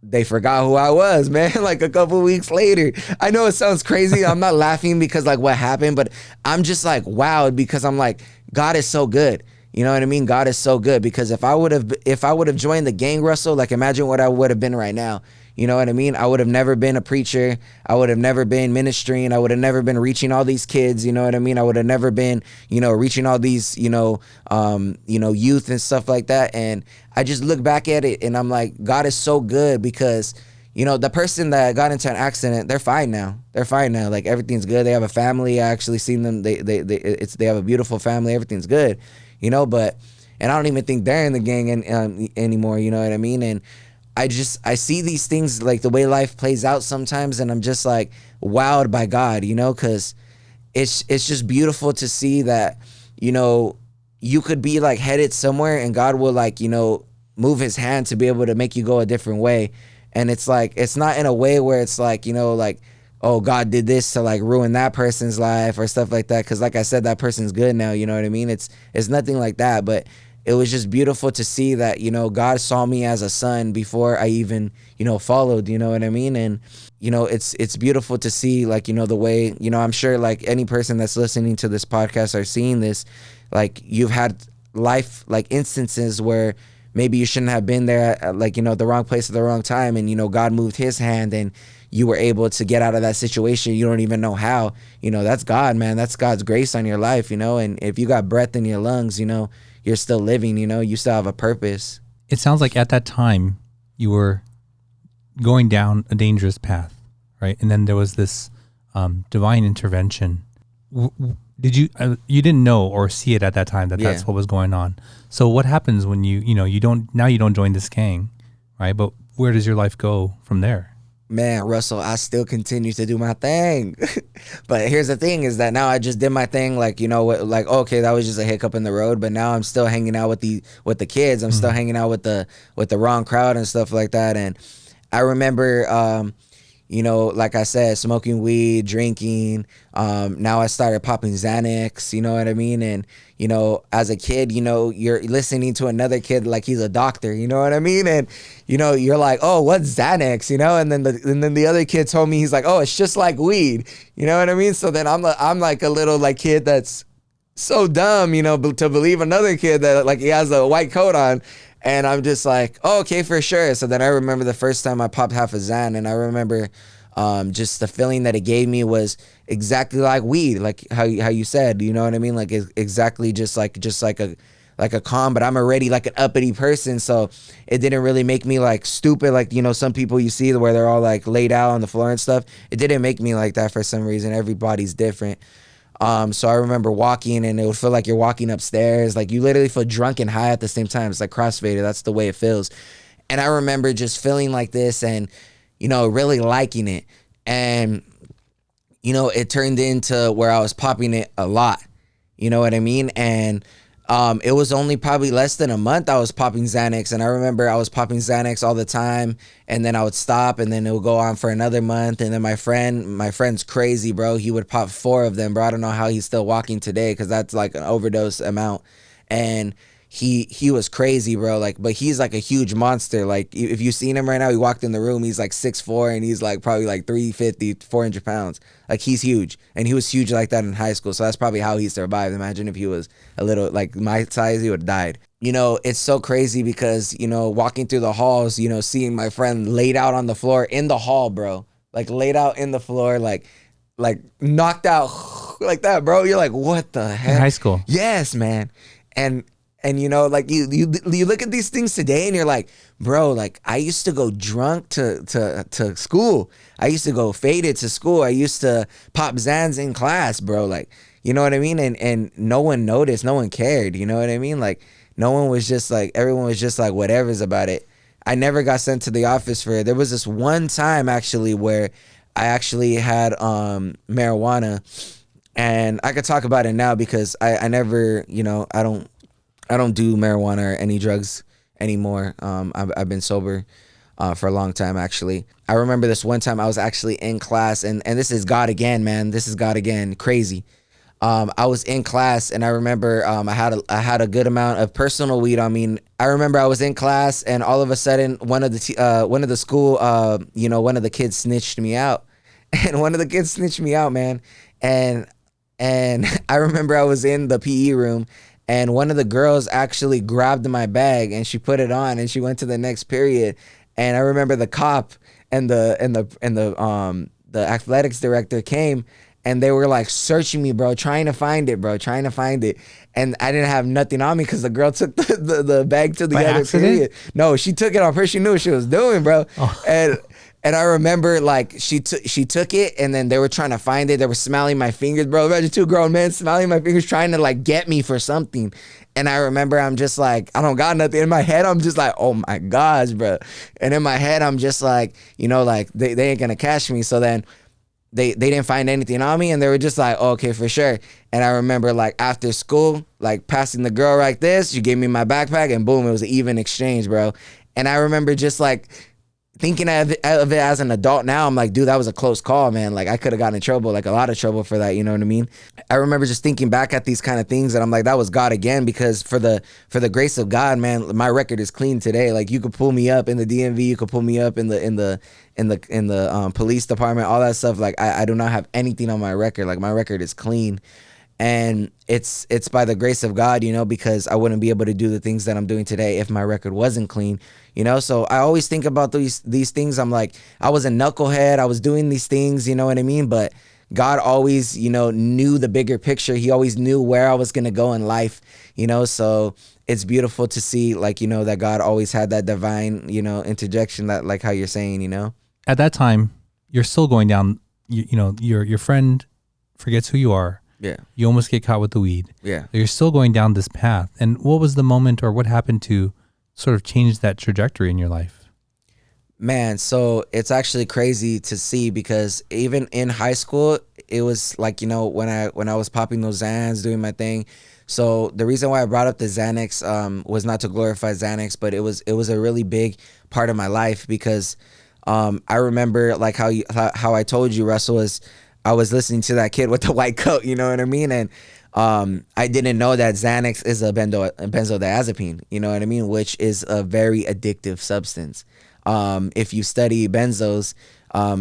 they forgot who I was, man. Like a couple weeks later. I know it sounds crazy. I'm not laughing because what happened, but I'm just wowed, because I'm like, God is so good. You know what I mean? God is so good, because if I would have joined the gang, Russell, imagine what I would have been right now. You know what I mean? I would have never been a preacher. I would have never been ministering. I would have never been reaching all these kids. You know what I mean? I would have never been, reaching all these, youth and stuff like that. And I just look back at it and I'm like, God is so good, because, the person that got into an accident, they're fine now. They're fine now. Everything's good. They have a family. I actually seen them. They have a beautiful family. Everything's good, but, and I don't even think they're in the gang anymore. You know what I mean? And I see these things, the way life plays out sometimes, and I'm just wowed by God, because it's just beautiful to see that, you could be headed somewhere and God will move his hand to be able to make you go a different way. And it's it's not in a way where it's oh, God did this to ruin that person's life or stuff like that. Cause I said, that person's good now, you know what I mean? It's nothing like that, but it was just beautiful to see that, God saw me as a son before I even, followed, you know what I mean? And, it's beautiful to see the way, I'm sure any person that's listening to this podcast or seeing this, you've had life, instances where maybe you shouldn't have been there at the wrong place at the wrong time. And, God moved his hand and you were able to get out of that situation. You don't even know how, that's God, man. That's God's grace on your life, and if you got breath in your lungs, you're still living, you still have a purpose. It sounds like at that time you were going down a dangerous path, right? And then there was this divine intervention. Did you didn't know or see it at that time that's what was going on? So what happens when you don't join this gang, right? But where does your life go from there? Man, Russell, I still continue to do my thing. But here's the thing is that now I just did my thing, okay, that was just a hiccup in the road, but now I'm still hanging out with the kids. I'm still hanging out with the wrong crowd and stuff like that. And I remember like I said, smoking weed, drinking. Now I started popping Xanax, you know what I mean? And, as a kid, you're listening to another kid like he's a doctor, you know what I mean? And, you're like, oh, what's Xanax, And then the other kid told me, he's like, oh, it's just like weed, you know what I mean? So then I'm like a little kid that's so dumb, to believe another kid that he has a white coat on. And I'm just like, oh, okay, for sure. So then I remember the first time I popped half a Xan, and I remember just the feeling that it gave me was exactly like weed, like how you said, you know what I mean? Exactly just like a calm, but I'm already an uppity person. So it didn't really make me stupid. Some people you see where they're all laid out on the floor and stuff. It didn't make me like that for some reason. Everybody's different. So I remember walking and it would feel like you're walking upstairs. You literally feel drunk and high at the same time. It's like CrossFader. That's the way it feels. And I remember just feeling like this and, really liking it. And, it turned into where I was popping it a lot. You know what I mean? And it was only probably less than a month I was popping Xanax. And I remember I was popping Xanax all the time. And then I would stop and then it would go on for another month. And then my friend's crazy, bro. He would pop 4 of them, bro. I don't know how he's still walking today because that's an overdose amount. And he was crazy, bro. But he's a huge monster. If you seen him right now, he walked in the room, he's 6'4" and he's probably 350, 400 pounds. He's huge. And he was huge like that in high school. So that's probably how he survived. Imagine if he was a little my size, he would have died. It's so crazy because, walking through the halls, seeing my friend laid out on the floor in the hall, bro. like laid out in the floor, like knocked out like that, bro. You're like, what the heck? In high school. Yes, man. And you know, like you look at these things today and you're like, bro, like I used to go drunk to school. I used to go faded to school. I used to pop Zans in class, bro. Like, you know what I mean? And no one noticed, no one cared, you know what I mean? Like no one was just like, everyone was just like whatever's about it. I never got sent to the office for it. There was this one time actually where I actually had marijuana, and I could talk about it now because I never, you know, I don't do marijuana or any drugs anymore. I've been sober for a long time, actually. I remember this one time I was actually in class, and this is God again, man. This is God again, crazy. I was in class, and I remember I had a good amount of personal weed on me. I remember I was in class, and all of a sudden, one of the school, you know, one of the kids snitched me out, and one of the kids snitched me out, man. And I remember I was in the PE room, and one of the girls actually grabbed my bag and she put it on and she went to the next period. And I remember the cop and the athletics director came, and they were like searching me, bro, trying to find it. And I didn't have nothing on me because the girl took the bag to the By other accident? period. No, she took it on purpose. She knew what she was doing, bro. Oh. And I remember like she took it, and then they were trying to find it. They were smelling my fingers, bro. Imagine two grown men smelling my fingers, trying to like get me for something. And I remember I'm just like, I don't got nothing. In my head, I'm just like, oh my gosh, bro. And in my head, I'm just like, you know, like they ain't gonna catch me. So then they didn't find anything on me, and they were just like, oh, okay, for sure. And I remember like after school, like passing the girl like this, she gave me my backpack, and boom, it was an even exchange, bro. And I remember just like thinking of it as an adult now, I'm like, dude, that was a close call, man. Like I could have gotten in trouble, like a lot of trouble for that, you know what I mean? I remember just thinking back at these kind of things, and I'm like, that was God again, because for the grace of God, man, my record is clean today. Like you could pull me up in the DMV, you could pull me up in the police department, all that stuff. Like I do not have anything on my record. Like my record is clean. And it's by the grace of God, you know, because I wouldn't be able to do the things that I'm doing today if my record wasn't clean, you know. So I always think about these things. I'm like, I was a knucklehead, I was doing these things, you know what I mean? But God always, you know, knew the bigger picture. He always knew where I was gonna go in life, you know. So it's beautiful to see, like, you know, that God always had that divine, you know, interjection, that like how you're saying, you know. At that time, you're still going down. You know, your friend forgets who you are. Yeah. You almost get caught with the weed. Yeah. You're still going down this path. And what was the moment, or what happened to sort of change that trajectory in your life? Man, so it's actually crazy to see, because even in high school, it was like, you know, when I was popping those Xans, doing my thing. So the reason why I brought up the Xanax was not to glorify Xanax, but it was a really big part of my life, because I remember like how I told you, Russell, was I was listening to that kid with the white coat, you know what I mean? And I didn't know that Xanax is a benzodiazepine, you know what I mean? Which is a very addictive substance. If you study benzos,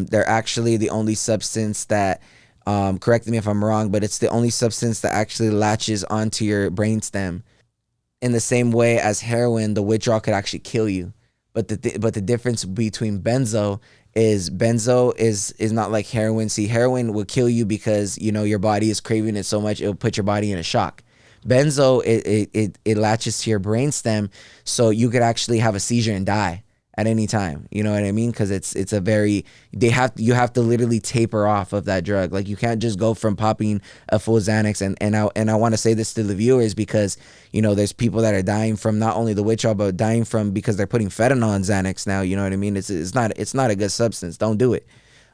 they're actually the only substance that, correct me if I'm wrong, but it's the only substance that actually latches onto your brainstem. In the same way as heroin, the withdrawal could actually kill you. But the difference between benzo is not like heroin. See, heroin will kill you because, you know, your body is craving it so much, it'll put your body in a shock. Benzo, it latches to your brainstem, so you could actually have a seizure and die at any time. You know what I mean? Because it's a very, you have to literally taper off of that drug. Like you can't just go from popping a full Xanax, and I want to say this to the viewers, because, you know, there's people that are dying from not only the withdrawal, but dying from because they're putting fentanyl on Xanax now. You know what I mean? It's not a good substance. Don't do it.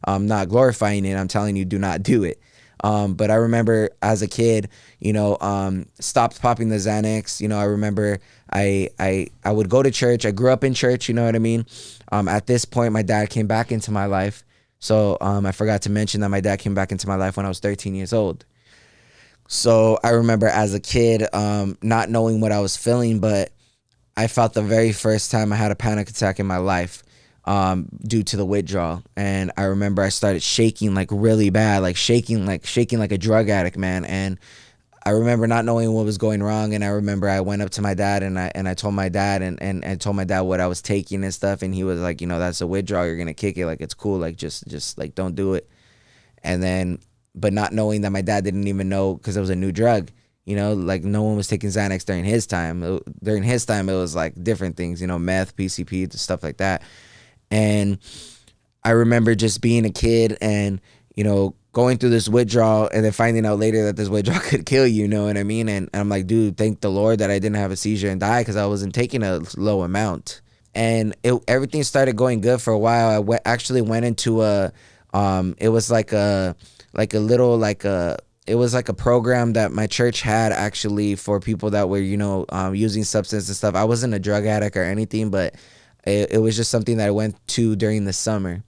I'm not glorifying it. I'm telling you, do not do it. But I remember as a kid, you know, stopped popping the Xanax. You know, I remember I would go to church. I grew up in church, you know what I mean? At this point, my dad came back into my life. So I forgot to mention that my dad came back into my life when I was 13 years old. So I remember as a kid, not knowing what I was feeling, but I felt the very first time I had a panic attack in my life. Due to the withdrawal. And I remember I started shaking like really bad, like shaking like a drug addict, man. And I remember not knowing what was going wrong, and I remember I went up to my dad and I told my dad and I told my dad what I was taking and stuff, and he was like, that's a withdrawal, you're gonna kick it, like it's cool, like just like don't do it. And then, but not knowing that my dad didn't even know, because it was a new drug, like no one was taking Xanax during his time. During his time, it was like different things, meth, PCP, stuff like that. And I remember just being a kid and, going through this withdrawal and then finding out later that this withdrawal could kill you, you know what I mean? And I'm like, dude, thank the Lord that I didn't have a seizure and die, because I wasn't taking a low amount. And everything started going good for a while. I actually went into it was like a program that my church had actually for people that were, using substance and stuff. I wasn't a drug addict or anything, but it was just something that I went to during the summer.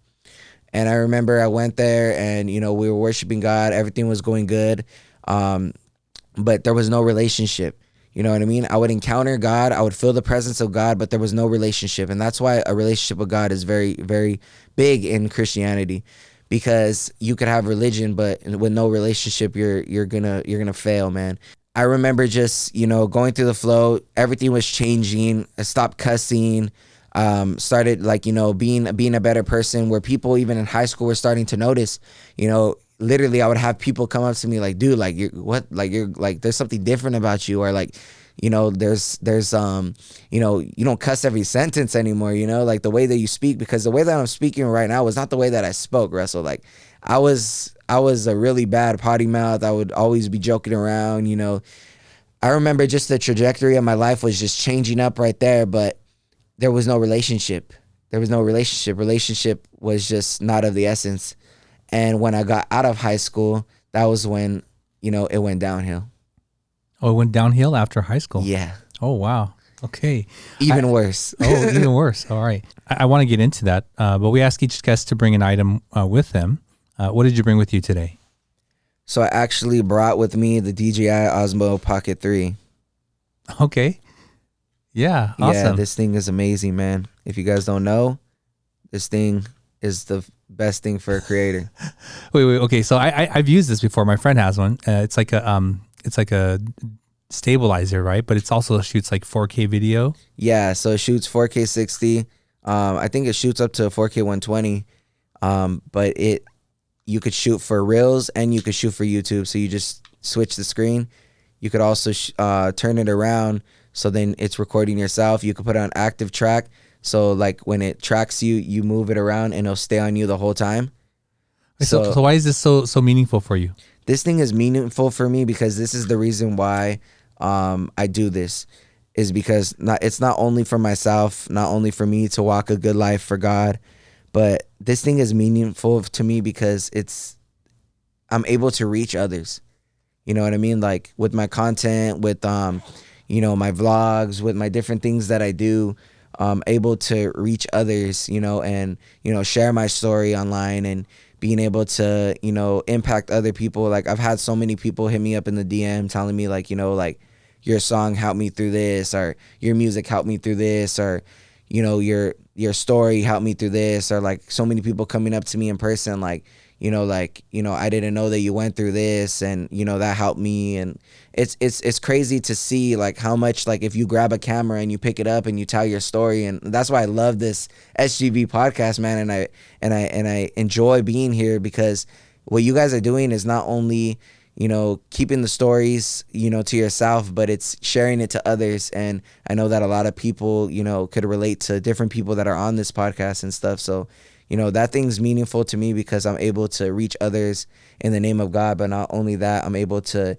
And I remember I went there and, we were worshiping God. Everything was going good. But there was no relationship. You know what I mean? I would encounter God. I would feel the presence of God, but there was no relationship. And that's why a relationship with God is very, very big in Christianity, because you could have religion, but with no relationship, you're gonna fail, man. I remember just, going through the flow. Everything was changing. I stopped cussing. Started being a better person, where people even in high school were starting to notice. Literally I would have people come up to me like, dude, like you're there's something different about you, or like, there's you don't cuss every sentence anymore, like the way that you speak, because the way that I'm speaking right now was not the way that I spoke, Russell. Like I was a really bad potty mouth. I would always be joking around, I remember just the trajectory of my life was just changing up right there, but there was no relationship. Relationship was just not of the essence. And when I got out of high school, that was when, it went downhill. Oh, it went downhill after high school? Yeah. Oh, wow. Okay. Even worse. Oh, even worse. All right. I want to get into that, but we ask each guest to bring an item with them. What did you bring with you today? So I actually brought with me the DJI Osmo Pocket 3. Okay. Yeah, awesome. Yeah, this thing is amazing, man. If you guys don't know, this thing is the best thing for a creator. Wait. Okay, so I've used this before. My friend has one. It's like a stabilizer, right? But it also shoots like 4K video. Yeah, so it shoots 4K 60. I think it shoots up to 4K 120. But you could shoot for Reels and you could shoot for YouTube. So you just switch the screen. You could also turn it around, so then it's recording yourself. You could put it on active track. So like when it tracks you, you move it around and it'll stay on you the whole time. So why is this so meaningful for you? This thing is meaningful for me because this is the reason why I do this, is because it's not only for myself, not only for me to walk a good life for God, but this thing is meaningful to me because I'm able to reach others. You know what I mean? Like with my content, with my vlogs, with my different things that I do, able to reach others, and, share my story online and being able to, impact other people. Like I've had so many people hit me up in the DM telling me like, like your song helped me through this, or your music helped me through this, or, your story helped me through this, or like so many people coming up to me in person like, I didn't know that you went through this, and that helped me. And it's crazy to see like how much, like if you grab a camera and you pick it up and you tell your story. And that's why I love this SGV podcast, man, and I enjoy being here, because what you guys are doing is not only keeping the stories to yourself, but it's sharing it to others. And I know that a lot of people could relate to different people that are on this podcast and stuff. So that thing's meaningful to me because I'm able to reach others in the name of God. But not only that, I'm able to,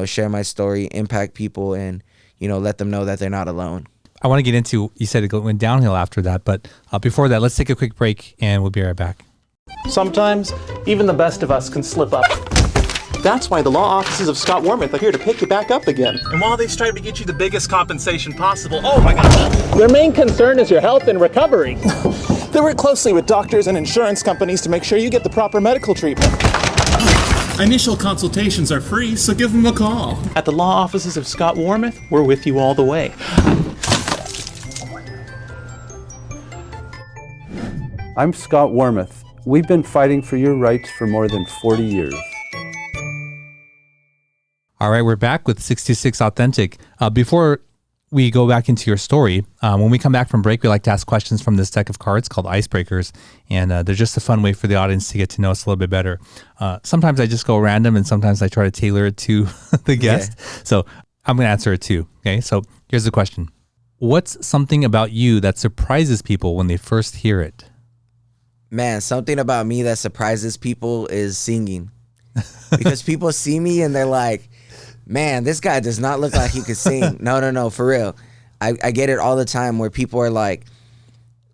share my story, impact people, and, let them know that they're not alone. I want to get into, you said it went downhill after that, but before that, let's take a quick break and we'll be right back. Sometimes, even the best of us can slip up. That's why the law offices of Scott Wormuth are here to pick you back up again. And while they strive to get you the biggest compensation possible, oh my gosh! Their main concern is your health and recovery. They work closely with doctors and insurance companies to make sure you get the proper medical treatment. Initial consultations are free, so give them a call. At the law offices of Scott Wormuth, we're with you all the way. I'm Scott Wormuth. We've been fighting for your rights for more than 40 years. All right, we're back with 66 Authentic. Before we go back into your story, when we come back from break, we like to ask questions from this deck of cards called Icebreakers, and they're just a fun way for the audience to get to know us a little bit better. Sometimes I just go random, and sometimes I try to tailor it to the guest. Yeah. So I'm going to answer it too. Okay, so here's the question. What's something about you that surprises people when they first hear it? Man, something about me that surprises people is singing. Because people see me and they're like, man, this guy does not look like he could sing. No, for real. I get it all the time where people are like,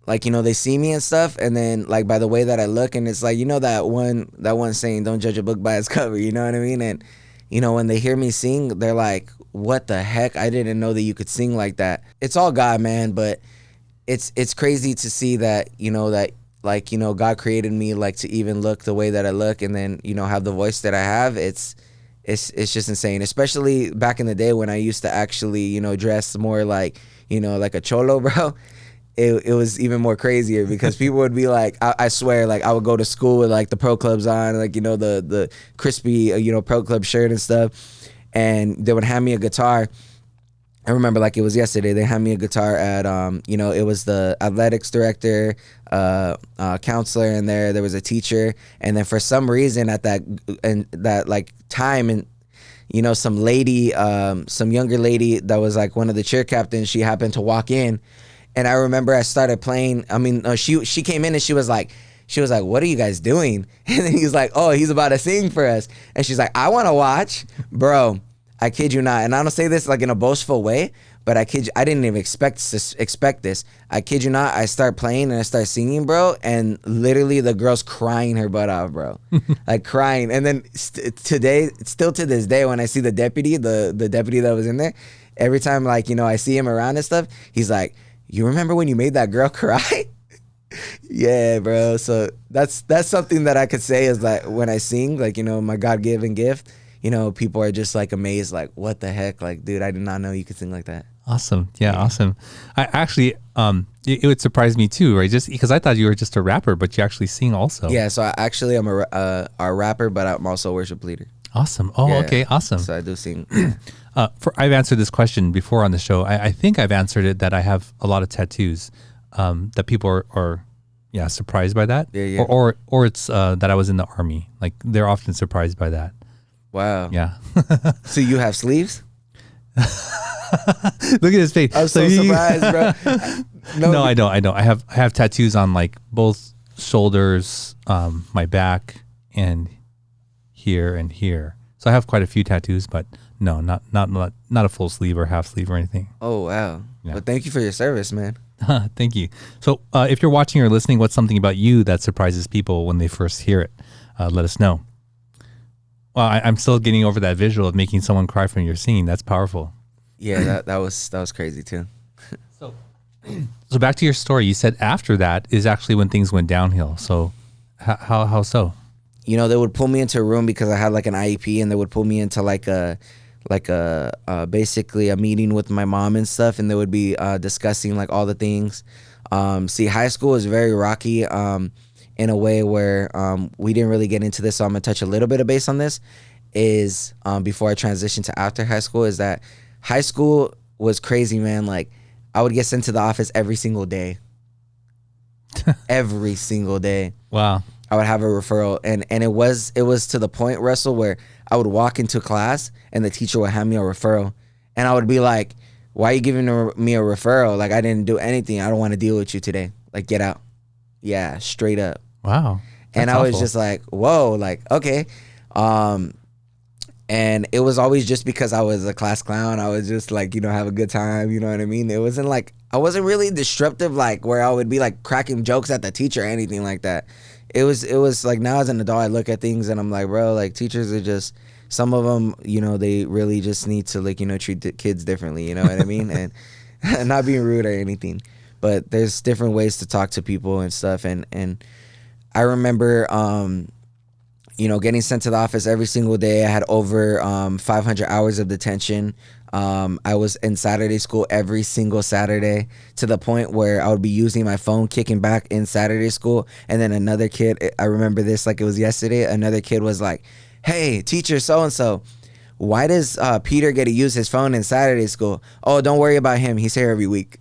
they see me and stuff, and then like by the way that I look, and it's like, that one saying, don't judge a book by its cover, you know what I mean? And when they hear me sing, they're like, what the heck? I didn't know that you could sing like that. It's all God, man, but it's crazy to see that, God created me like to even look the way that I look, and then, have the voice that I have. It's just insane, especially back in the day when I used to actually, dress more like, like a cholo, bro. It was even more crazier because people would be like, I swear, like I would go to school with like the Pro Clubs on, like, the crispy, Pro Club shirt and stuff. And they would hand me a guitar. I remember like it was yesterday. They handed me a guitar at, it was the athletics director, counselor in there. There was a teacher. And then for some reason at that like time, and, some lady, some younger lady that was like one of the cheer captains, she happened to walk in. And I remember I started playing. I mean, she came in and she was like, what are you guys doing? And then he's like, oh, he's about to sing for us. And she's like, I want to watch. Bro, I kid you not. And I don't say this like in a boastful way, but I kid you, I didn't even expect this. I kid you not. I start playing and I start singing, bro. And literally the girl's crying her butt off, bro. Like crying. And then still to this day, when I see the deputy that was in there, every time like, I see him around and stuff, he's like, you remember when you made that girl cry? Yeah, bro. So that's something that I could say is like when I sing, like, my God-given gift, people are just like amazed, like, what the heck? Like, dude, I did not know you could sing like that. Awesome. Yeah, awesome. I actually, it would surprise me too, right? Just because I thought you were just a rapper, but you actually sing also. Yeah, so I'm a rapper, but I'm also a worship leader. Awesome. Oh, yeah. Okay, awesome. So I do sing. I've answered this question before on the show. I think I've answered it that I have a lot of tattoos. That people are surprised by that. Yeah. Or it's that I was in the army. Like they're often surprised by that. Wow. Yeah. So you have sleeves? Look at his face. I'm so surprised, bro. No, I don't. I have tattoos on like both shoulders, my back, and here and here. So I have quite a few tattoos, but no, not a full sleeve or half sleeve or anything. Oh wow. Yeah. Well, thank you for your service, man. Thank you. So if you're watching or listening, what's something about you that surprises people when they first hear it? Let us know. Well, I'm still getting over that visual of making someone cry from your singing. That's powerful. Yeah, that was crazy too. So back to your story. You said after that is actually when things went downhill. So how so? They would pull me into a room because I had like an IEP, and they would pull me into like a basically a meeting with my mom and stuff, and they would be discussing like all the things. See, high school is very rocky in a way where we didn't really get into this, so I'm gonna touch a little bit of base on this. Is before I transitioned to after high school, is that high school was crazy, man. Like I would get sent to the office every single day. Every single day. Wow. I would have a referral, and it was to the point, Russell, where I would walk into class and the teacher would hand me a referral, and I would be like, why are you giving me a referral? Like, I didn't do anything. I don't want to deal with you today. Like, get out. Yeah, straight up. Wow. And I was just like, whoa, like, okay. And it was always just because I was a class clown. I was just like, have a good time. You know what I mean? It wasn't like, I wasn't really disruptive, like where I would be like cracking jokes at the teacher or anything like that. It was like, now as an adult, I look at things and I'm like, bro, like teachers are just, some of them, they really just need to like, treat the kids differently. You know what I mean? And not being rude or anything, but there's different ways to talk to people and stuff. And I remember, getting sent to the office every single day. I had over 500 hours of detention. I was in Saturday school every single Saturday, to the point where I would be using my phone, kicking back in Saturday school. And then another kid, I remember this like it was yesterday, another kid was like, hey, teacher so-and-so, why does Peter get to use his phone in Saturday school? Oh, don't worry about him. He's here every week.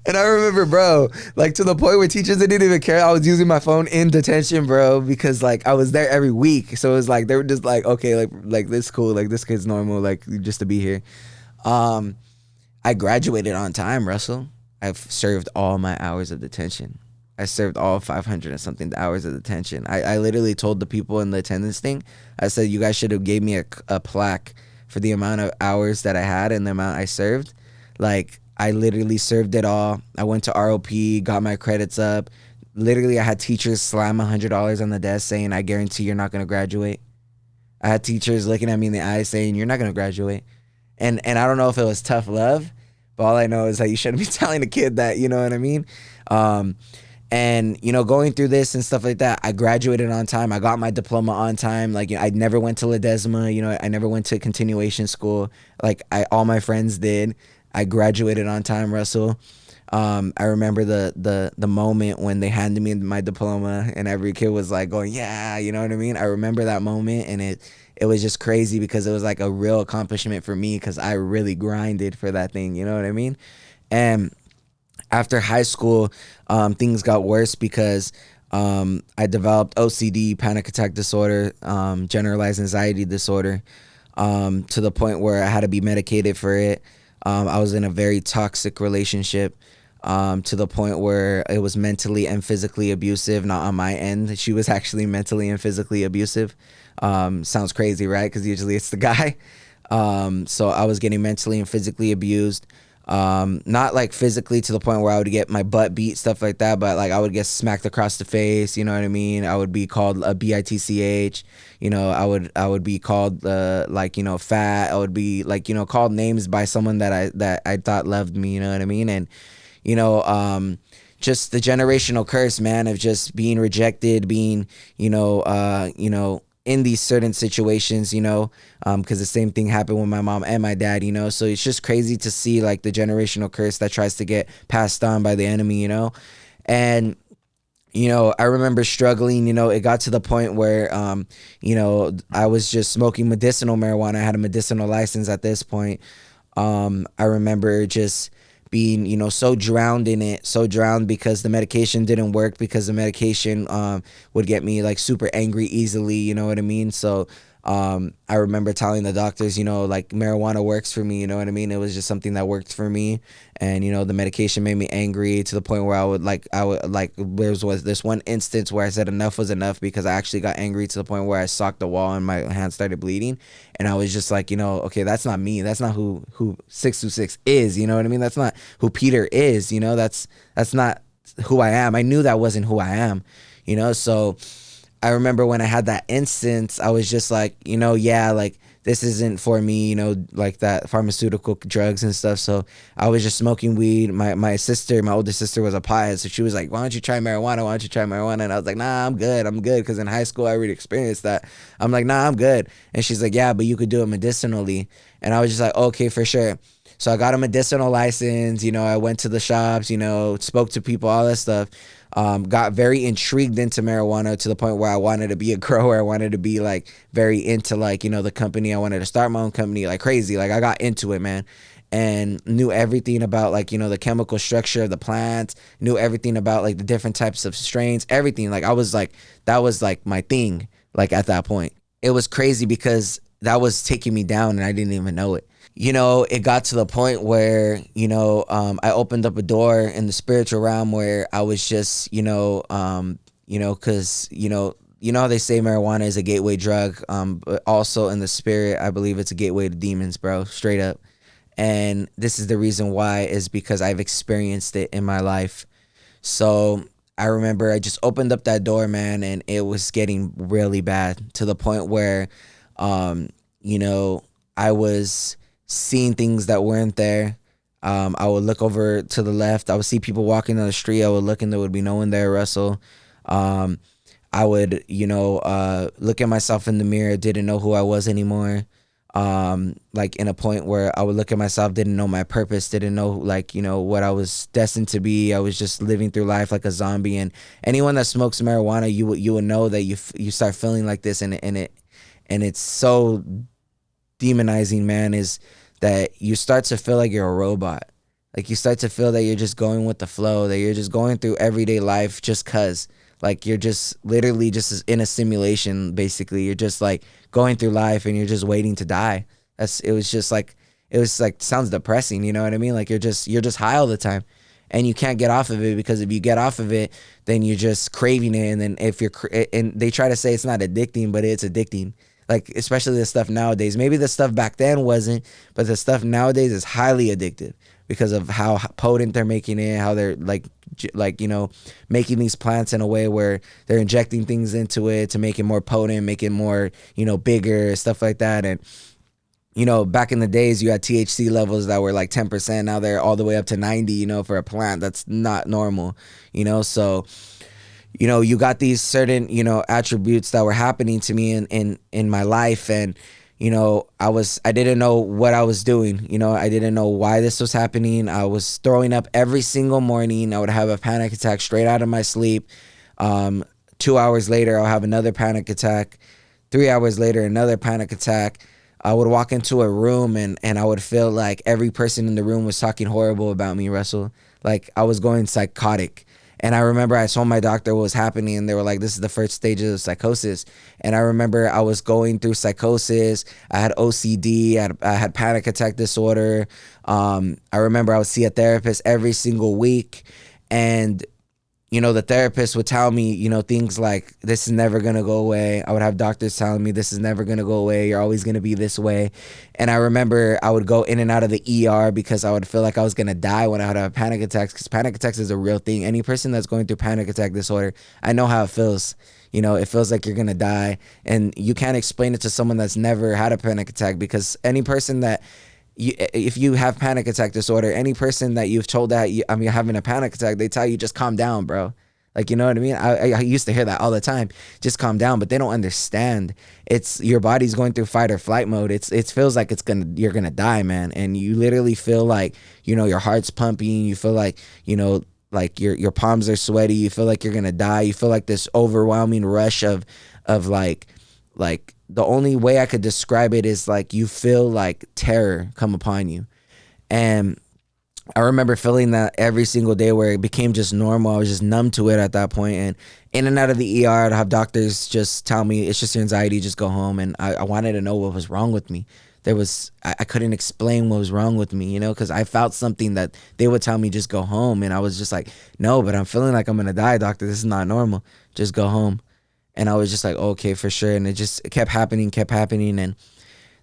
And I remember, bro, like to the point where teachers didn't even care. I was using my phone in detention, bro, because like I was there every week. So it was like, they were just like, okay, like this cool. Like this kid's normal, like just to be here. I graduated on time, Russell. I've served all my hours of detention. I served all 500 and something hours of detention. I literally told the people in the attendance thing, I said, you guys should have gave me a plaque for the amount of hours that I had and the amount I served. Like, I literally served it all. I went to ROP, got my credits up. Literally, I had teachers slam $100 on the desk saying, I guarantee you're not going to graduate. I had teachers looking at me in the eyes saying, you're not going to graduate. And I don't know if it was tough love, but all I know is that you shouldn't be telling a kid that, you know what I mean? And, you know, going through this and stuff like that, I graduated on time. I got my diploma on time. Like, you know, I never went to Ledesma. You know, I never went to continuation school. Like, all my friends did. I graduated on time, Russell. I remember the moment when they handed me my diploma and every kid was like going, yeah, you know what I mean? I remember that moment, and it was just crazy because it was like a real accomplishment for me because I really grinded for that thing, you know what I mean? And after high school, things got worse because I developed OCD, panic attack disorder, generalized anxiety disorder, to the point where I had to be medicated for it. I was in a very toxic relationship, to the point where it was mentally and physically abusive, not on my end. She was actually mentally and physically abusive. Sounds crazy, right? Because usually it's the guy. So I was getting mentally and physically abused. Not like physically to the point where I would get my butt beat, stuff like that, but like I would get smacked across the face, you know what I mean? I would be called a bitch, you know, I would be called like, you know, fat. I would be like, you know, called names by someone that I thought loved me, you know what I mean? And you know, just the generational curse, man, of just being rejected, being, you know, in these certain situations, you know, because the same thing happened with my mom and my dad, you know. So it's just crazy to see like the generational curse that tries to get passed on by the enemy, you know. And you know, I remember struggling, you know, it got to the point where, you know, I was just smoking medicinal marijuana. I had a medicinal license at this point. I remember just being, you know, so drowned in it, so drowned because the medication didn't work, because the medication would get me like super angry easily, you know what I mean? So I remember telling the doctors, you know, like marijuana works for me, you know what I mean? It was just something that worked for me. And, you know, the medication made me angry to the point where I would there was this one instance where I said enough was enough, because I actually got angry to the point where I socked the wall and my hand started bleeding. And I was just like, you know, okay, that's not me. That's not who 626 is, you know what I mean? That's not who Peter is, you know, that's not who I am. I knew that wasn't who I am, you know? So I remember when I had that instance, I was just like, you know, yeah, like this isn't for me, you know, like that pharmaceutical drugs and stuff. So I was just smoking weed. My older sister was a pothead. So she was like, why don't you try marijuana? Why don't you try marijuana? And I was like, nah, I'm good. Because in high school, I already experienced that. I'm like, nah, I'm good. And she's like, yeah, but you could do it medicinally. And I was just like, okay, for sure. So I got a medicinal license, you know, I went to the shops, you know, spoke to people, all that stuff. Got very intrigued into marijuana to the point where I wanted to be a grower. I wanted to be like very into like, you know, the company. I wanted to start my own company like crazy. Like I got into it, man, and knew everything about like, you know, the chemical structure of the plants, knew everything about like the different types of strains, everything. Like I was like, that was like my thing. Like at that point, it was crazy because that was taking me down and I didn't even know it. You know, it got to the point where, you know, I opened up a door in the spiritual realm where I was just, you know, because, you know how they say marijuana is a gateway drug, but also in the spirit, I believe it's a gateway to demons, bro, straight up. And this is the reason why, is because I've experienced it in my life. So I remember I just opened up that door, man, and it was getting really bad to the point where, you know, I was seeing things that weren't there. I would look over to the left. I would see people walking down the street. I would look and there would be no one there, Russell. I would, you know, look at myself in the mirror, didn't know who I was anymore. Like in a point where I would look at myself, didn't know my purpose, didn't know like, you know, what I was destined to be. I was just living through life like a zombie. And anyone that smokes marijuana, you would know that you start feeling like this, and and it's so demonizing, man, is that you start to feel like you're a robot. Like you start to feel that you're just going with the flow, that you're just going through everyday life just cause. Like you're just literally just in a simulation, basically. You're just like going through life and you're just waiting to die. It was like sounds depressing, you know what I mean? Like you're just high all the time. And you can't get off of it, because if you get off of it, then you're just craving it. And then if you're, and they try to say it's not addicting, but it's addicting. Like, especially the stuff nowadays. Maybe the stuff back then wasn't, but the stuff nowadays is highly addictive because of how potent they're making it, how they're like, you know, making these plants in a way where they're injecting things into it to make it more potent, make it more, you know, bigger, stuff like that. And, you know, back in the days, you had THC levels that were like 10%. Now they're all the way up to 90, you know, for a plant. That's not normal, you know? So, you know, you got these certain, you know, attributes that were happening to me in my life. And, you know, I didn't know what I was doing. You know, I didn't know why this was happening. I was throwing up every single morning. I would have a panic attack straight out of my sleep. 2 hours later, I'll have another panic attack. 3 hours later, another panic attack. I would walk into a room and I would feel like every person in the room was talking horrible about me, Russell. Like I was going psychotic. And I remember I told my doctor what was happening, and they were like, this is the first stage of psychosis. And I remember I was going through psychosis. I had OCD. I had panic attack disorder. I remember I would see a therapist every single week. And you know, the therapist would tell me, you know, things like, this is never going to go away. I would have doctors telling me, this is never going to go away. You're always going to be this way. And I remember I would go in and out of the ER because I would feel like I was going to die when I would have panic attacks, because panic attacks is a real thing. Any person that's going through panic attack disorder, I know how it feels. You know, it feels like you're going to die. And you can't explain it to someone that's never had a panic attack, because any person that, if you have panic attack disorder, any person that you've told that you're having a panic attack, they tell you just calm down, bro. Like, you know what I mean? I used to hear that all the time. Just calm down, but they don't understand. It's your body's going through fight or flight mode. It feels like you're gonna die, man. And you literally feel like, you know, your heart's pumping. You feel like, you know, like your palms are sweaty. You feel like you're gonna die. You feel like this overwhelming rush of like the only way I could describe it is like you feel like terror come upon you. And I remember feeling that every single day, where it became just normal. I was just numb to it at that point. And in and out of the ER, I'd have doctors just tell me, it's just your anxiety, just go home. And I wanted to know what was wrong with me. I couldn't explain what was wrong with me, you know, because I felt something that they would tell me, just go home. And I was just like, no, but I'm feeling like I'm going to die, doctor. This is not normal. Just go home. And I was just like, okay, for sure. And it kept happening. And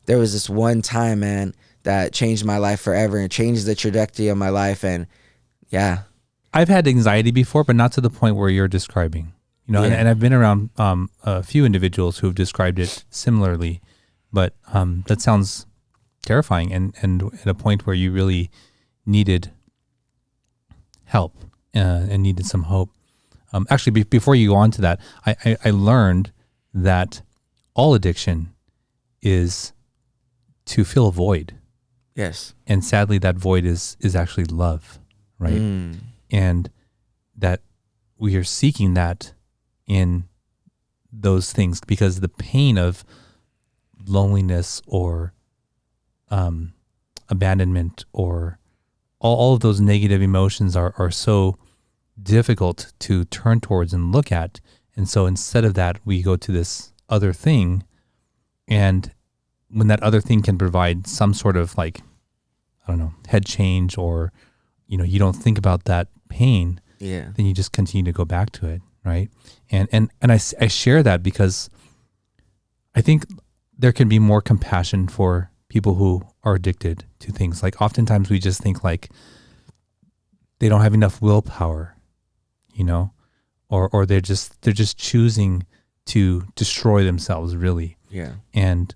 there was this one time, man, that changed my life forever and changed the trajectory of my life. And yeah. I've had anxiety before, but not to the point where you're describing, you know, and I've been around a few individuals who have described it similarly, but that sounds terrifying and at a point where you really needed help and needed some hope. Actually, before you go on to that, I learned that all addiction is to fill a void. Yes. And sadly, that void is actually love, right? And that we are seeking that in those things, because the pain of loneliness or abandonment or all of those negative emotions are so difficult to turn towards and look at. And so instead of that, we go to this other thing. And when that other thing can provide some sort of like, I don't know, head change, or, you know, you don't think about that pain, then you just continue to go back to it. Right. And I share that because I think there can be more compassion for people who are addicted to things. Like oftentimes we just think like they don't have enough willpower, you know, or they're just choosing to destroy themselves, really. Yeah. And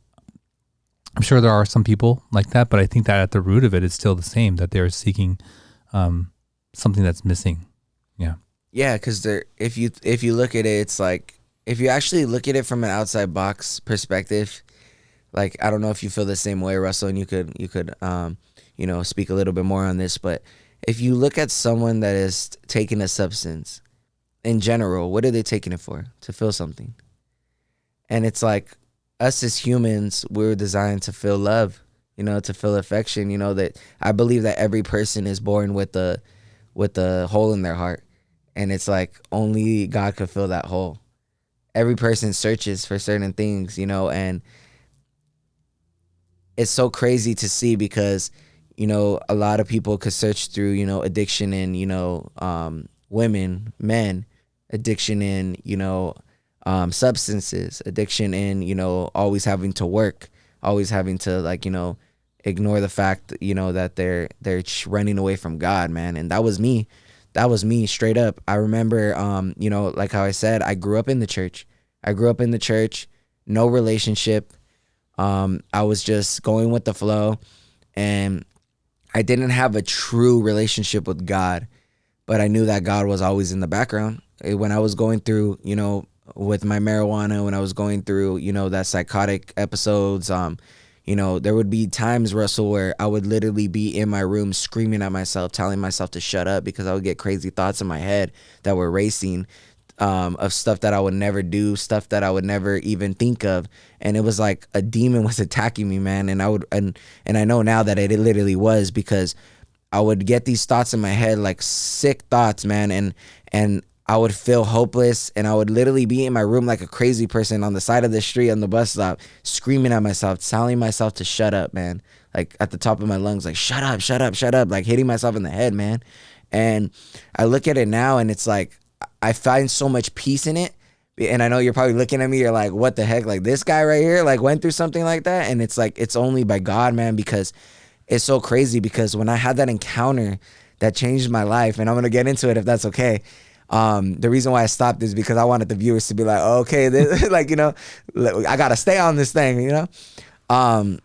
I'm sure there are some people like that, but I think that at the root of it, it's still the same, that they're seeking something that's missing. Yeah. Yeah, because if you look at it, it's like, if you actually look at it from an outside box perspective, like, I don't know if you feel the same way, Russell, and you could you know, speak a little bit more on this, but if you look at someone that is taking a substance in general, what are they taking it for? To feel something. And it's like, us as humans, we were designed to feel love, to feel affection, that I believe that every person is born with a hole in their heart. And it's like only God could fill that hole. Every person searches for certain things, and it's so crazy to see because, a lot of people could search through, addiction in, women, men, addiction in, substances, addiction in, always having to work, always having to ignore the fact, that they're running away from God, man. And that was me. That was me straight up. I remember, like how I said, I grew up in the church. No relationship. I was just going with the flow, and I didn't have a true relationship with God, but I knew that God was always in the background. When I was going through, with my marijuana, when I was going through, that psychotic episodes, there would be times, Russell, where I would literally be in my room screaming at myself, telling myself to shut up because I would get crazy thoughts in my head that were racing, of stuff that I would never do, stuff that I would never even think of. And it was like a demon was attacking me, man. And I know now that it literally was, because I would get these thoughts in my head, like sick thoughts, man. And I would feel hopeless, and I would literally be in my room like a crazy person on the side of the street on the bus stop, screaming at myself, telling myself to shut up, man. Like at the top of my lungs, like shut up, shut up, shut up, like hitting myself in the head, man. And I look at it now, and it's like I find so much peace in it. And I know you're probably looking at me, you're like, what the heck? Like this guy right here, like went through something like that. And it's like, it's only by God, man, because it's so crazy. Because when I had that encounter that changed my life, and I'm going to get into it if that's okay. The reason why I stopped is because I wanted the viewers to be like, oh, okay, this, like, I got to stay on this thing, so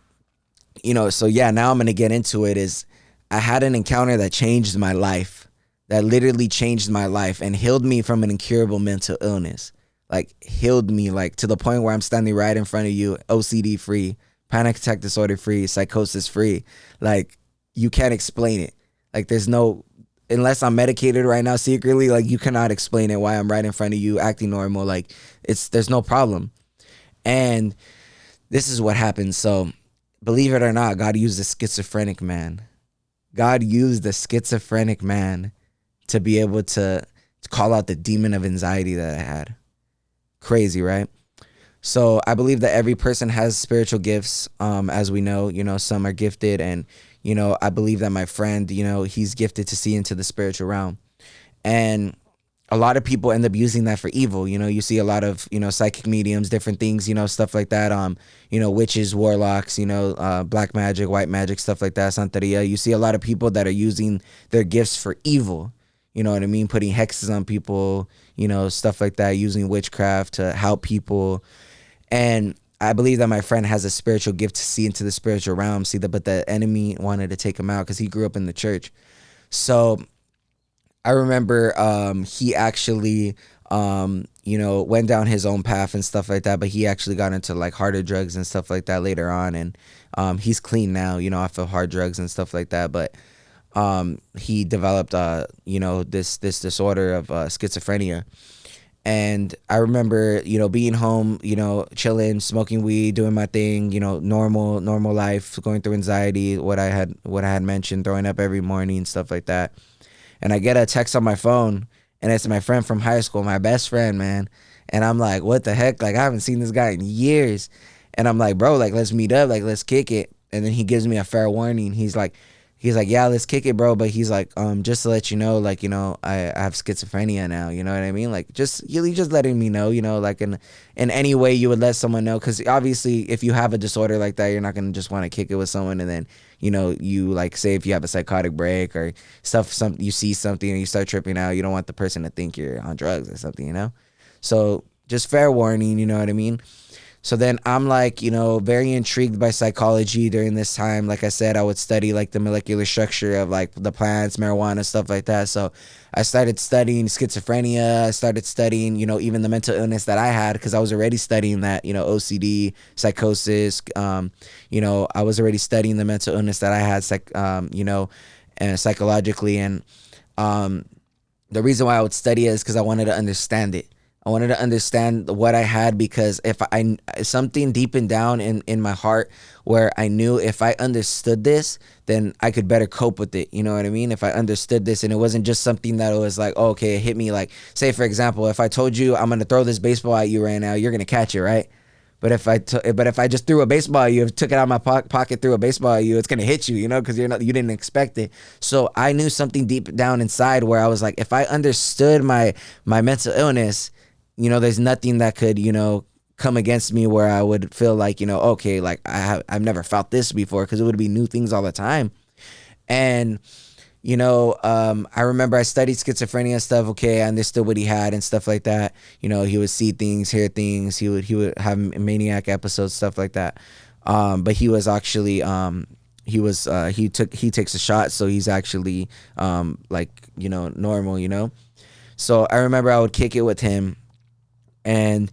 yeah, now I'm going to get into it. Is I had an encounter that changed my life, that literally changed my life and healed me from an incurable mental illness. Like healed me, like to the point where I'm standing right in front of you, OCD free, panic attack disorder free, psychosis free. Like you can't explain it. Like there's no, unless I'm medicated right now secretly, like you cannot explain it why I'm right in front of you acting normal. Like there's no problem. And this is what happened. So believe it or not, God used a schizophrenic man. God used the schizophrenic man to be able to call out the demon of anxiety that I had. Crazy, right? So I believe that every person has spiritual gifts. As we know, some are gifted, and, I believe that my friend, he's gifted to see into the spiritual realm. And a lot of people end up using that for evil. You see a lot of, psychic mediums, different things, stuff like that. Witches, warlocks, black magic, white magic, stuff like that, Santeria. You see a lot of people that are using their gifts for evil. You know what I mean? Putting hexes on people, stuff like that, using witchcraft to help people. And I believe that my friend has a spiritual gift to see into the spiritual realm, but the enemy wanted to take him out because he grew up in the church. So I remember he actually, went down his own path and stuff like that, but he actually got into like harder drugs and stuff like that later on. And he's clean now, off of hard drugs and stuff like that. But he developed, this disorder of schizophrenia. And I remember, being home, chilling, smoking weed, doing my thing, normal life, going through anxiety, what I had mentioned, throwing up every morning, stuff like that. And I get a text on my phone, and it's my friend from high school, my best friend, man. And I'm like, what the heck? Like, I haven't seen this guy in years. And I'm like, bro, like, let's meet up, like, let's kick it. And then he gives me a fair warning. He's like, yeah, let's kick it, bro. But he's like, just to let you know, like, I have schizophrenia now. You know what I mean? Like, just letting me know, like in any way you would let someone know. Because obviously, if you have a disorder like that, you're not going to just want to kick it with someone. And then, you like, say if you have a psychotic break or you see something and you start tripping out, you don't want the person to think you're on drugs or something, So just fair warning, you know what I mean? So then I'm like, very intrigued by psychology during this time. Like I said, I would study like the molecular structure of like the plants, marijuana, stuff like that. So I started studying schizophrenia. I started studying, even the mental illness that I had, because I was already studying that, OCD, psychosis. I was already studying the mental illness that I had, and psychologically. And the reason why I would study it is because I wanted to understand it. I wanted to understand what I had, because if I something deep and down in my heart where I knew if I understood this, then I could better cope with it. You know what I mean? If I understood this and it wasn't just something that was like, oh, okay, it hit me. Like, say for example, if I told you I'm gonna throw this baseball at you right now, you're gonna catch it, right? But if I just threw a baseball at you, took it out of my pocket, threw a baseball at you, it's gonna hit you, you know, because you didn't expect it. So I knew something deep down inside where I was like, if I understood my mental illness, you know, there's nothing that could, you know, come against me where I would feel like, you know, okay, like I've never felt this before, because it would be new things all the time. And you know, I remember I studied schizophrenia and stuff. Okay, I understood what he had and stuff like that. You know, he would see things, hear things. He would have maniac episodes, stuff like that. But he was actually he takes a shot, so he's actually like, you know, normal, you know. So I remember I would kick it with him, and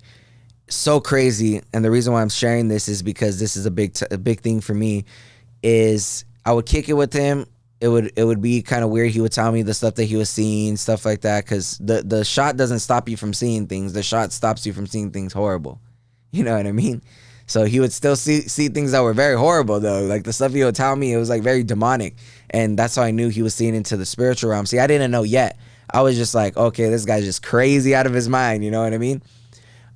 so crazy. And the reason why I'm sharing this is because this is a big thing for me. Is I would kick it with him. It would be kind of weird. He would tell me the stuff that he was seeing, stuff like that, because the shot doesn't stop you from seeing things. The shot stops you from seeing things horrible. You know what I mean? So he would still see things that were very horrible, though. Like the stuff he would tell me, it was like very demonic. And that's how I knew he was seeing into the spiritual realm. See, I didn't know yet. I was just like, okay, this guy's just crazy out of his mind. You know what I mean?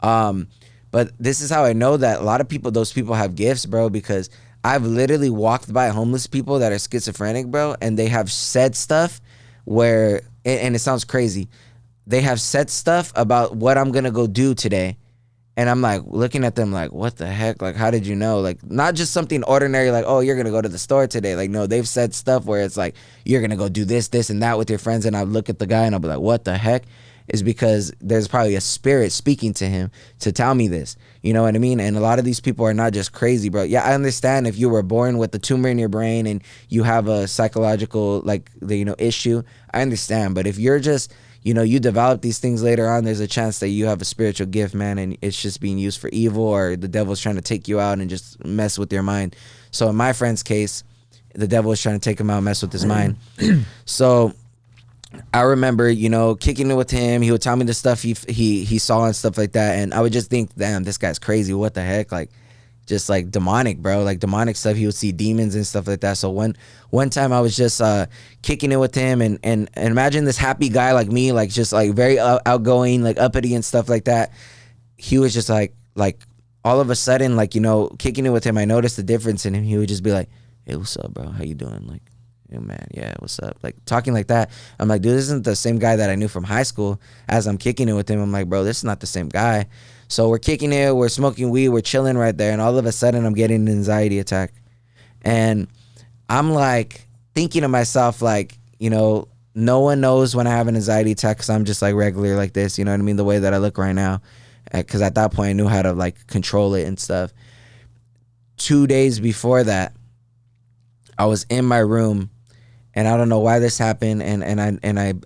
But this is how I know that a lot of people, those people have gifts, bro, because I've literally walked by homeless people that are schizophrenic, bro, and they have said stuff where, and it sounds crazy, they have said stuff about what I'm going to go do today. And I'm like looking at them like, what the heck? Like, how did you know? Like, not just something ordinary like, oh, you're going to go to the store today. Like, no, they've said stuff where it's like, you're going to go do this, this, and that with your friends. And I look at the guy and I'll be like, what the heck? Is because there's probably a spirit speaking to him to tell me this. You know what I mean? And a lot of these people are not just crazy, bro. Yeah, I understand if you were born with a tumor in your brain and you have a psychological, like, issue. I understand. But if you're just, you develop these things later on, there's a chance that you have a spiritual gift, man, and it's just being used for evil, or the devil's trying to take you out and just mess with your mind. So in my friend's case, the devil was trying to take him out and mess with his mind. So I remember, kicking it with him. He would tell me the stuff he saw and stuff like that. And I would just think, damn, this guy's crazy. What the heck? Like, just like demonic, bro. Like demonic stuff. He would see demons and stuff like that. So one time I was just kicking it with him, and imagine this happy guy like me, like just like very outgoing, like uppity and stuff like that. He was just like all of a sudden, like, kicking it with him, I noticed the difference in him. He would just be like, hey, what's up, bro? How you doing? Like, hey, man, yeah, what's up? Like, talking like that. I'm like, dude, this isn't the same guy that I knew from high school. As I'm kicking it with him, I'm like, bro, this is not the same guy. So we're kicking it, we're smoking weed, we're chilling right there, and all of a sudden I'm getting an anxiety attack. And I'm like thinking to myself, like, no one knows when I have an anxiety attack, because I'm just like regular like this, you know what I mean? The way that I look right now. Because at that point I knew how to like control it and stuff. 2 days before that, I was in my room, and I don't know why this happened, and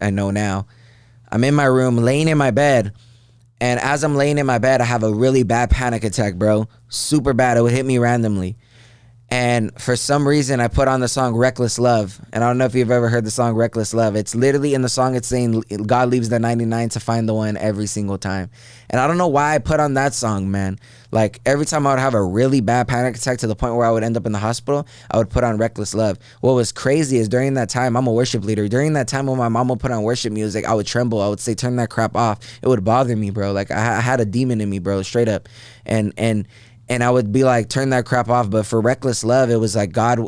I know now. I'm in my room, laying in my bed, and as I'm laying in my bed, I have a really bad panic attack, bro. Super bad. It would hit me randomly. And for some reason, I put on the song Reckless Love. And I don't know if you've ever heard the song Reckless Love. It's literally in the song, it's saying God leaves the 99 to find the one every single time. And I don't know why I put on that song, man. Like, every time I would have a really bad panic attack to the point where I would end up in the hospital, I would put on Reckless Love. What was crazy is during that time, I'm a worship leader. During that time when my mom would put on worship music, I would tremble. I would say, turn that crap off. It would bother me, bro. Like, I had a demon in me, bro, straight up. And I would be like, turn that crap off. But for Reckless Love, it was like God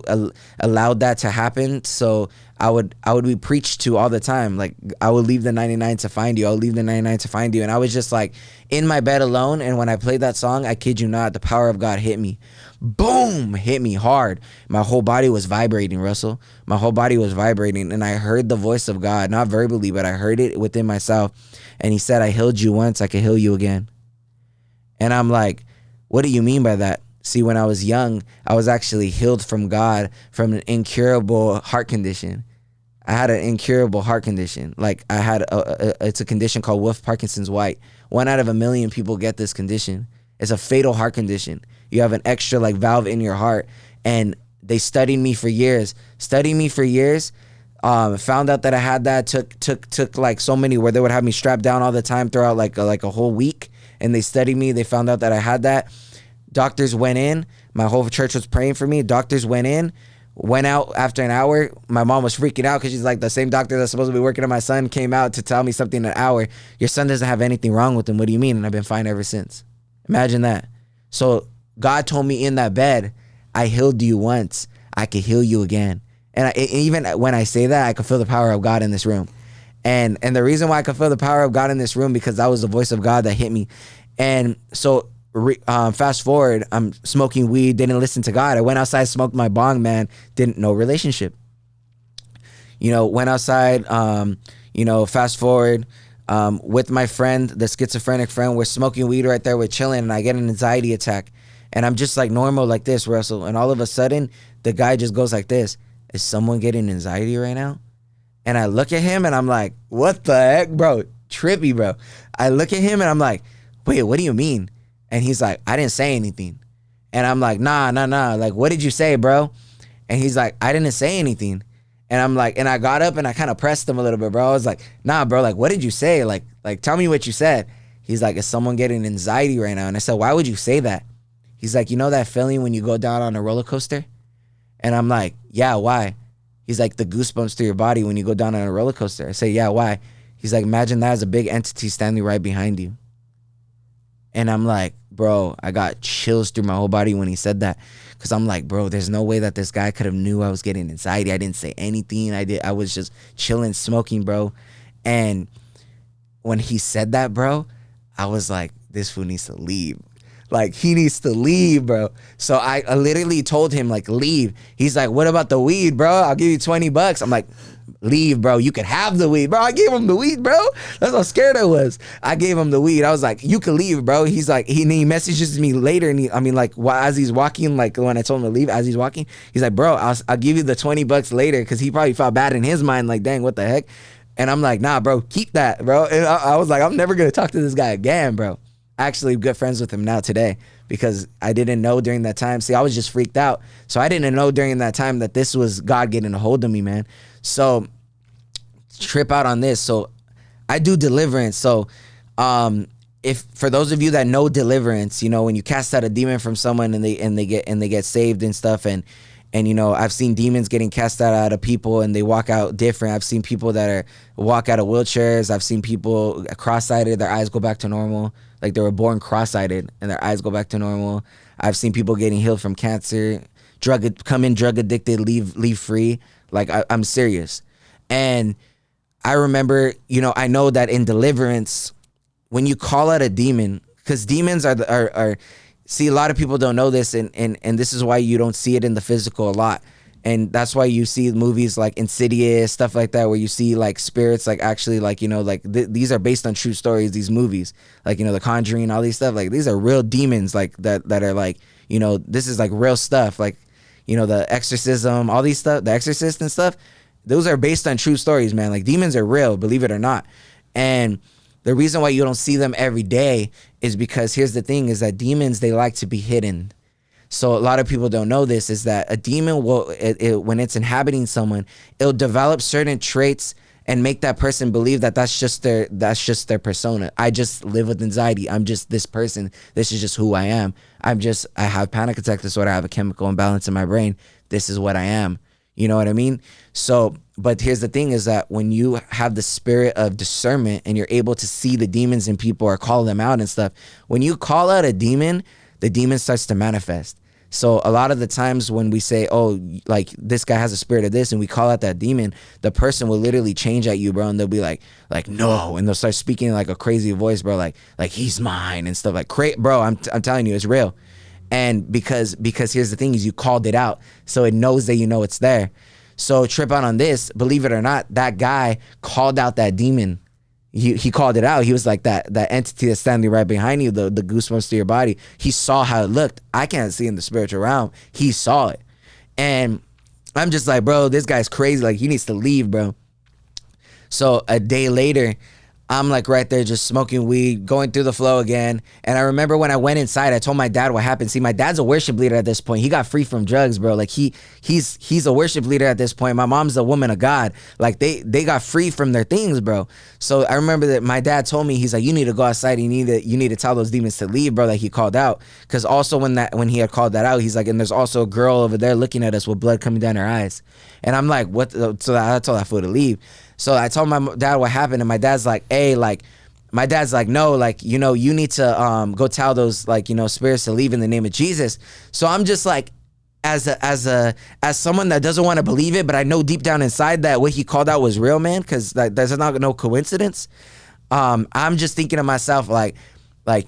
allowed that to happen. So I would be preached to all the time. Like, I would leave the 99 to find you. I'll leave the 99 to find you. And I was just like in my bed alone. And when I played that song, I kid you not, the power of God hit me. Boom, hit me hard. My whole body was vibrating, Russell. My whole body was vibrating. And I heard the voice of God, not verbally, but I heard it within myself. And he said, I healed you once, I can heal you again. And I'm like, what do you mean by that? See, when I was young, I was actually healed from God from an incurable heart condition. I had an incurable heart condition. Like, I had it's a condition called Wolff-Parkinson's White. 1 out of a million people get this condition. It's a fatal heart condition. You have an extra like valve in your heart. And they studied me for years. Found out that I had that. Took like so many where they would have me strapped down all the time throughout like a whole week, and they studied me. They found out that I had that. Doctors went in. My whole church was praying for me. Doctors went in. Went out after an hour. My mom was freaking out because she's like, the same doctor that's supposed to be working on my son came out to tell me something in an hour. Your son doesn't have anything wrong with him. What do you mean? And I've been fine ever since. Imagine that. So God told me in that bed, I healed you once. I could heal you again. And even when I say that, I can feel the power of God in this room. And the reason why I can feel the power of God in this room, because that was the voice of God that hit me. And so fast forward, I'm smoking weed, didn't listen to God. I went outside, smoked my bong, man, no relationship. Went outside, fast forward, with my friend, the schizophrenic friend, we're smoking weed right there, we're chilling, and I get an anxiety attack. And I'm just like normal like this, Russell. And all of a sudden, the guy just goes like this. Is someone getting anxiety right now? And I look at him and I'm like, what the heck, bro? Trippy, bro. I look at him and I'm like, wait, what do you mean? And he's like, I didn't say anything. And I'm like, nah. Like, what did you say, bro? And he's like, I didn't say anything. And I'm like, and I got up and I kind of pressed him a little bit, bro. I was like, nah, bro, like, what did you say? Like, tell me what you said. He's like, is someone getting anxiety right now? And I said, why would you say that? He's like, you know that feeling when you go down on a roller coaster? And I'm like, yeah, why? He's like, the goosebumps through your body when you go down on a roller coaster. I say, yeah, why? He's like, imagine that as a big entity standing right behind you. And I'm like, bro, I got chills through my whole body when he said that. Because I'm like, bro, there's no way that this guy could have knew I was getting anxiety. I didn't say anything. I was just chilling, smoking, bro. And when he said that, bro, I was like, this fool needs to leave. Like, he needs to leave, bro. So I literally told him, like, leave. He's like, what about the weed, bro? I'll give you $20. I'm like, leave, bro. You could have the weed, bro. I gave him the weed, bro. That's how scared I was. I gave him the weed. I was like, you can leave, bro. He's like, he messages me later, and as he's walking, like when I told him to leave, as he's walking, he's like, bro, I'll give you the $20 later, because he probably felt bad in his mind, like, dang, what the heck? And I'm like, nah, bro, keep that, bro. And I was like, I'm never gonna talk to this guy again, bro. Actually good friends with him now today, because I didn't know during that time. See, I was just freaked out. So I didn't know during that time that this was God getting a hold of me, man. So trip out on this. So I do deliverance. So if for those of you that know deliverance, when you cast out a demon from someone and they get saved and stuff, and I've seen demons getting cast out of people and they walk out different. I've seen people that walk out of wheelchairs. I've seen people cross-eyed, their eyes go back to normal. Like they were born cross-eyed and their eyes go back to normal. I've seen people getting healed from cancer, drug addicted, leave free. Like I'm serious. And I remember, I know that in deliverance, when you call out a demon, because demons are see, a lot of people don't know this, and this is why you don't see it in the physical a lot. And that's why you see movies like Insidious, stuff like that, where you see like spirits, like actually like, these are based on true stories, these movies, like, The Conjuring, all these stuff, like these are real demons, like that are like, this is like real stuff, like, the exorcism, all these stuff, the Exorcist and stuff, those are based on true stories, man. Like demons are real, believe it or not. And the reason why you don't see them every day is because here's the thing, is that demons, they like to be hidden. So a lot of people don't know this, is that a demon will, when it's inhabiting someone, it'll develop certain traits and make that person believe that that's just their persona. I just live with anxiety. I'm just this person. This is just who I am. I have panic attack disorder. I have a chemical imbalance in my brain. This is what I am. You know what I mean? So, but here's the thing, is that when you have the spirit of discernment and you're able to see the demons in people or call them out and stuff, when you call out a demon, the demon starts to manifest. So a lot of the times when we say, oh, like this guy has a spirit of this, and we call out that demon, the person will literally change at you, bro. And they'll be like, no. And they'll start speaking like a crazy voice, bro. Like he's mine and stuff like bro, I'm telling you, it's real. And because here's the thing, is you called it out. So it knows that it's there. So trip out on this, believe it or not, that guy called out that demon. He called it out. He was like that entity that's standing right behind you, the goosebumps to your body. He saw how it looked. I can't see in the spiritual realm. He saw it. And I'm just like, bro, this guy's crazy. Like, he needs to leave, bro. So a day later, I'm like right there just smoking weed, going through the flow again. And I remember when I went inside, I told my dad what happened. See, my dad's a worship leader at this point. He got free from drugs, bro. Like he's a worship leader at this point. My mom's a woman of God. Like they got free from their things, bro. So I remember that my dad told me, he's like, you need to go outside. You need to tell those demons to leave, bro, that he called out. Because also when he had called that out, he's like, and there's also a girl over there looking at us with blood coming down her eyes. And I'm like, what? So I told that fool to leave. So I told my dad what happened, and my dad's like, hey, like, my dad's like, no, like, you know, you need to go tell those, like, you know, spirits to leave in the name of Jesus. So I'm just like, as someone that doesn't want to believe it, but I know deep down inside that what he called out was real, man, because like, that's not no coincidence. I'm just thinking to myself, like,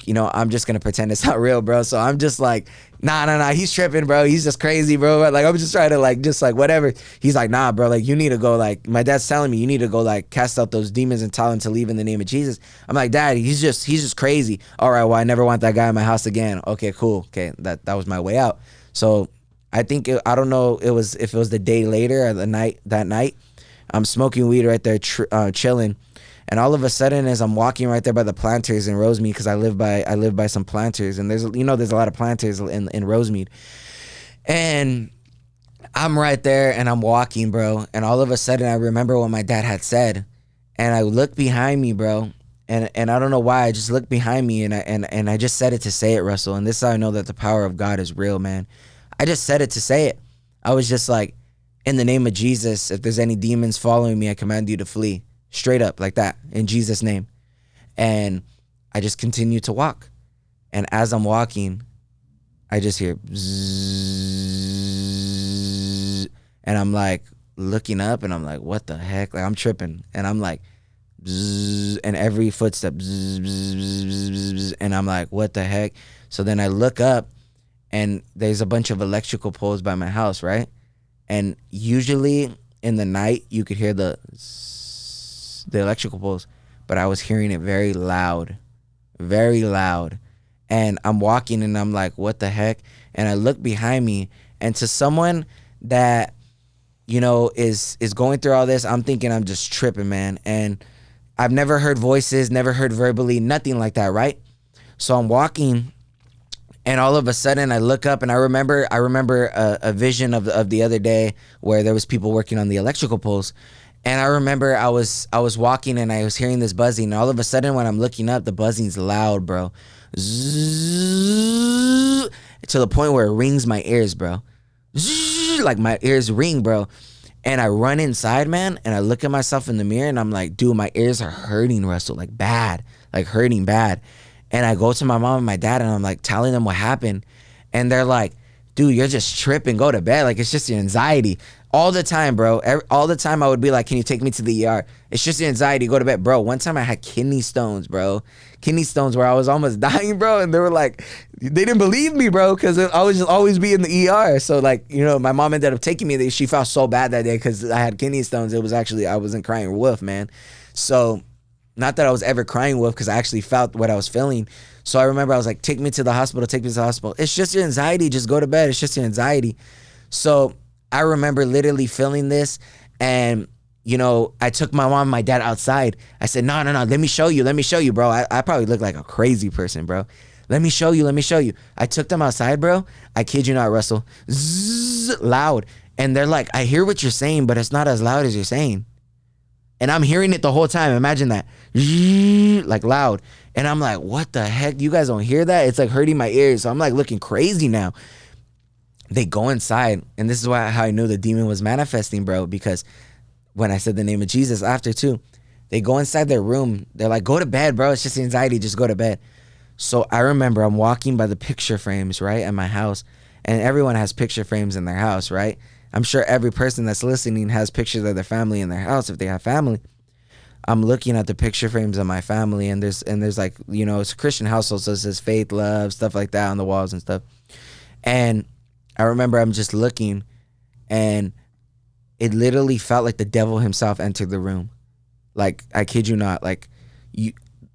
you know, I'm just gonna pretend it's not real, bro. So I'm just like, nah, he's tripping, bro. He's just crazy, bro. Like, I'm just trying to like, just like whatever. He's like, nah, bro. Like, you need to go. Like, my dad's telling me you need to go like cast out those demons and tell them to leave in the name of Jesus. I'm like, Dad, he's just crazy. All right, well, I never want that guy in my house again. Okay, cool. Okay, that was my way out. So I think I don't know. If it was the day later or that night, I'm smoking weed right there, chilling. And all of a sudden, as I'm walking right there by the planters in Rosemead, because I live by some planters, and there's a lot of planters in Rosemead, and I'm right there and I'm walking, bro. And all of a sudden, I remember what my dad had said, and I look behind me, bro, and I don't know why, I just looked behind me, and I just said it to say it, Russell. And this is how I know that the power of God is real, man. I just said it to say it. I was just like, in the name of Jesus, if there's any demons following me, I command you to flee. Straight up like that, in Jesus' name. And I just continue to walk. And as I'm walking, I just hear bzzz, and I'm like looking up, and I'm like, what the heck? Like, I'm tripping. And I'm like, bzzz, and every footstep, bzzz, bzzz, bzzz, bzzz, bzzz, and I'm like, what the heck? So then I look up, and there's a bunch of electrical poles by my house, right? And usually in the night, you could hear the electrical poles, but I was hearing it very loud. And I'm walking, and I'm like, what the heck? And I look behind me, and to someone that, you know, is going through all this, I'm thinking I'm just tripping, man. And I've never heard voices, never heard verbally, nothing like that, right? So I'm walking, and all of a sudden I look up, and I remember a vision of the other day where there was people working on the electrical poles. And I remember I was walking, and I was hearing this buzzing. And all of a sudden, when I'm looking up, the buzzing's loud, bro. Zzz, to the point where it rings my ears, bro. Zzz, like my ears ring, bro. And I run inside, man, and I look at myself in the mirror, and I'm like, dude, my ears are hurting, Russell, like bad, like hurting bad. And I go to my mom and my dad, and I'm like telling them what happened. And they're like, dude, you're just tripping, go to bed. Like, it's just your anxiety. All the time, bro. All the time I would be like, can you take me to the ER? It's just your anxiety, go to bed. Bro, one time I had kidney stones, bro. Kidney stones where I was almost dying, bro. And they were like, they didn't believe me, bro, because I was just always be in the ER. So, like, you know, my mom ended up taking me there. She felt so bad that day because I had kidney stones. It was actually, I wasn't crying wolf, man. So, not that I was ever crying wolf, because I actually felt what I was feeling. So I remember I was like, take me to the hospital. It's just your anxiety. Just go to bed. It's just your anxiety. So I remember literally feeling this, and, you know, I took my mom and my dad outside. I said, no, let me show you, bro. I probably look like a crazy person, bro. Let me show you. I took them outside, bro. I kid you not, Russell. Zzz, loud. And they're like, I hear what you're saying, but it's not as loud as you're saying. And I'm hearing it the whole time. Imagine that. Like loud. And I'm like, what the heck? You guys don't hear that? It's like hurting my ears. So I'm like looking crazy now. They go inside, and this is how I knew the demon was manifesting, bro, because when I said the name of Jesus after too, they go inside their room. They're like, go to bed, bro. It's just anxiety. Just go to bed. So I remember I'm walking by the picture frames, right, at my house, and everyone has picture frames in their house, right? I'm sure every person that's listening has pictures of their family in their house if they have family. I'm looking at the picture frames of my family, and there's like, you know, it's a Christian household, so it says faith, love, stuff like that on the walls and stuff. And I remember I'm just looking, and it literally felt like the devil himself entered the room. Like, I kid you not, like,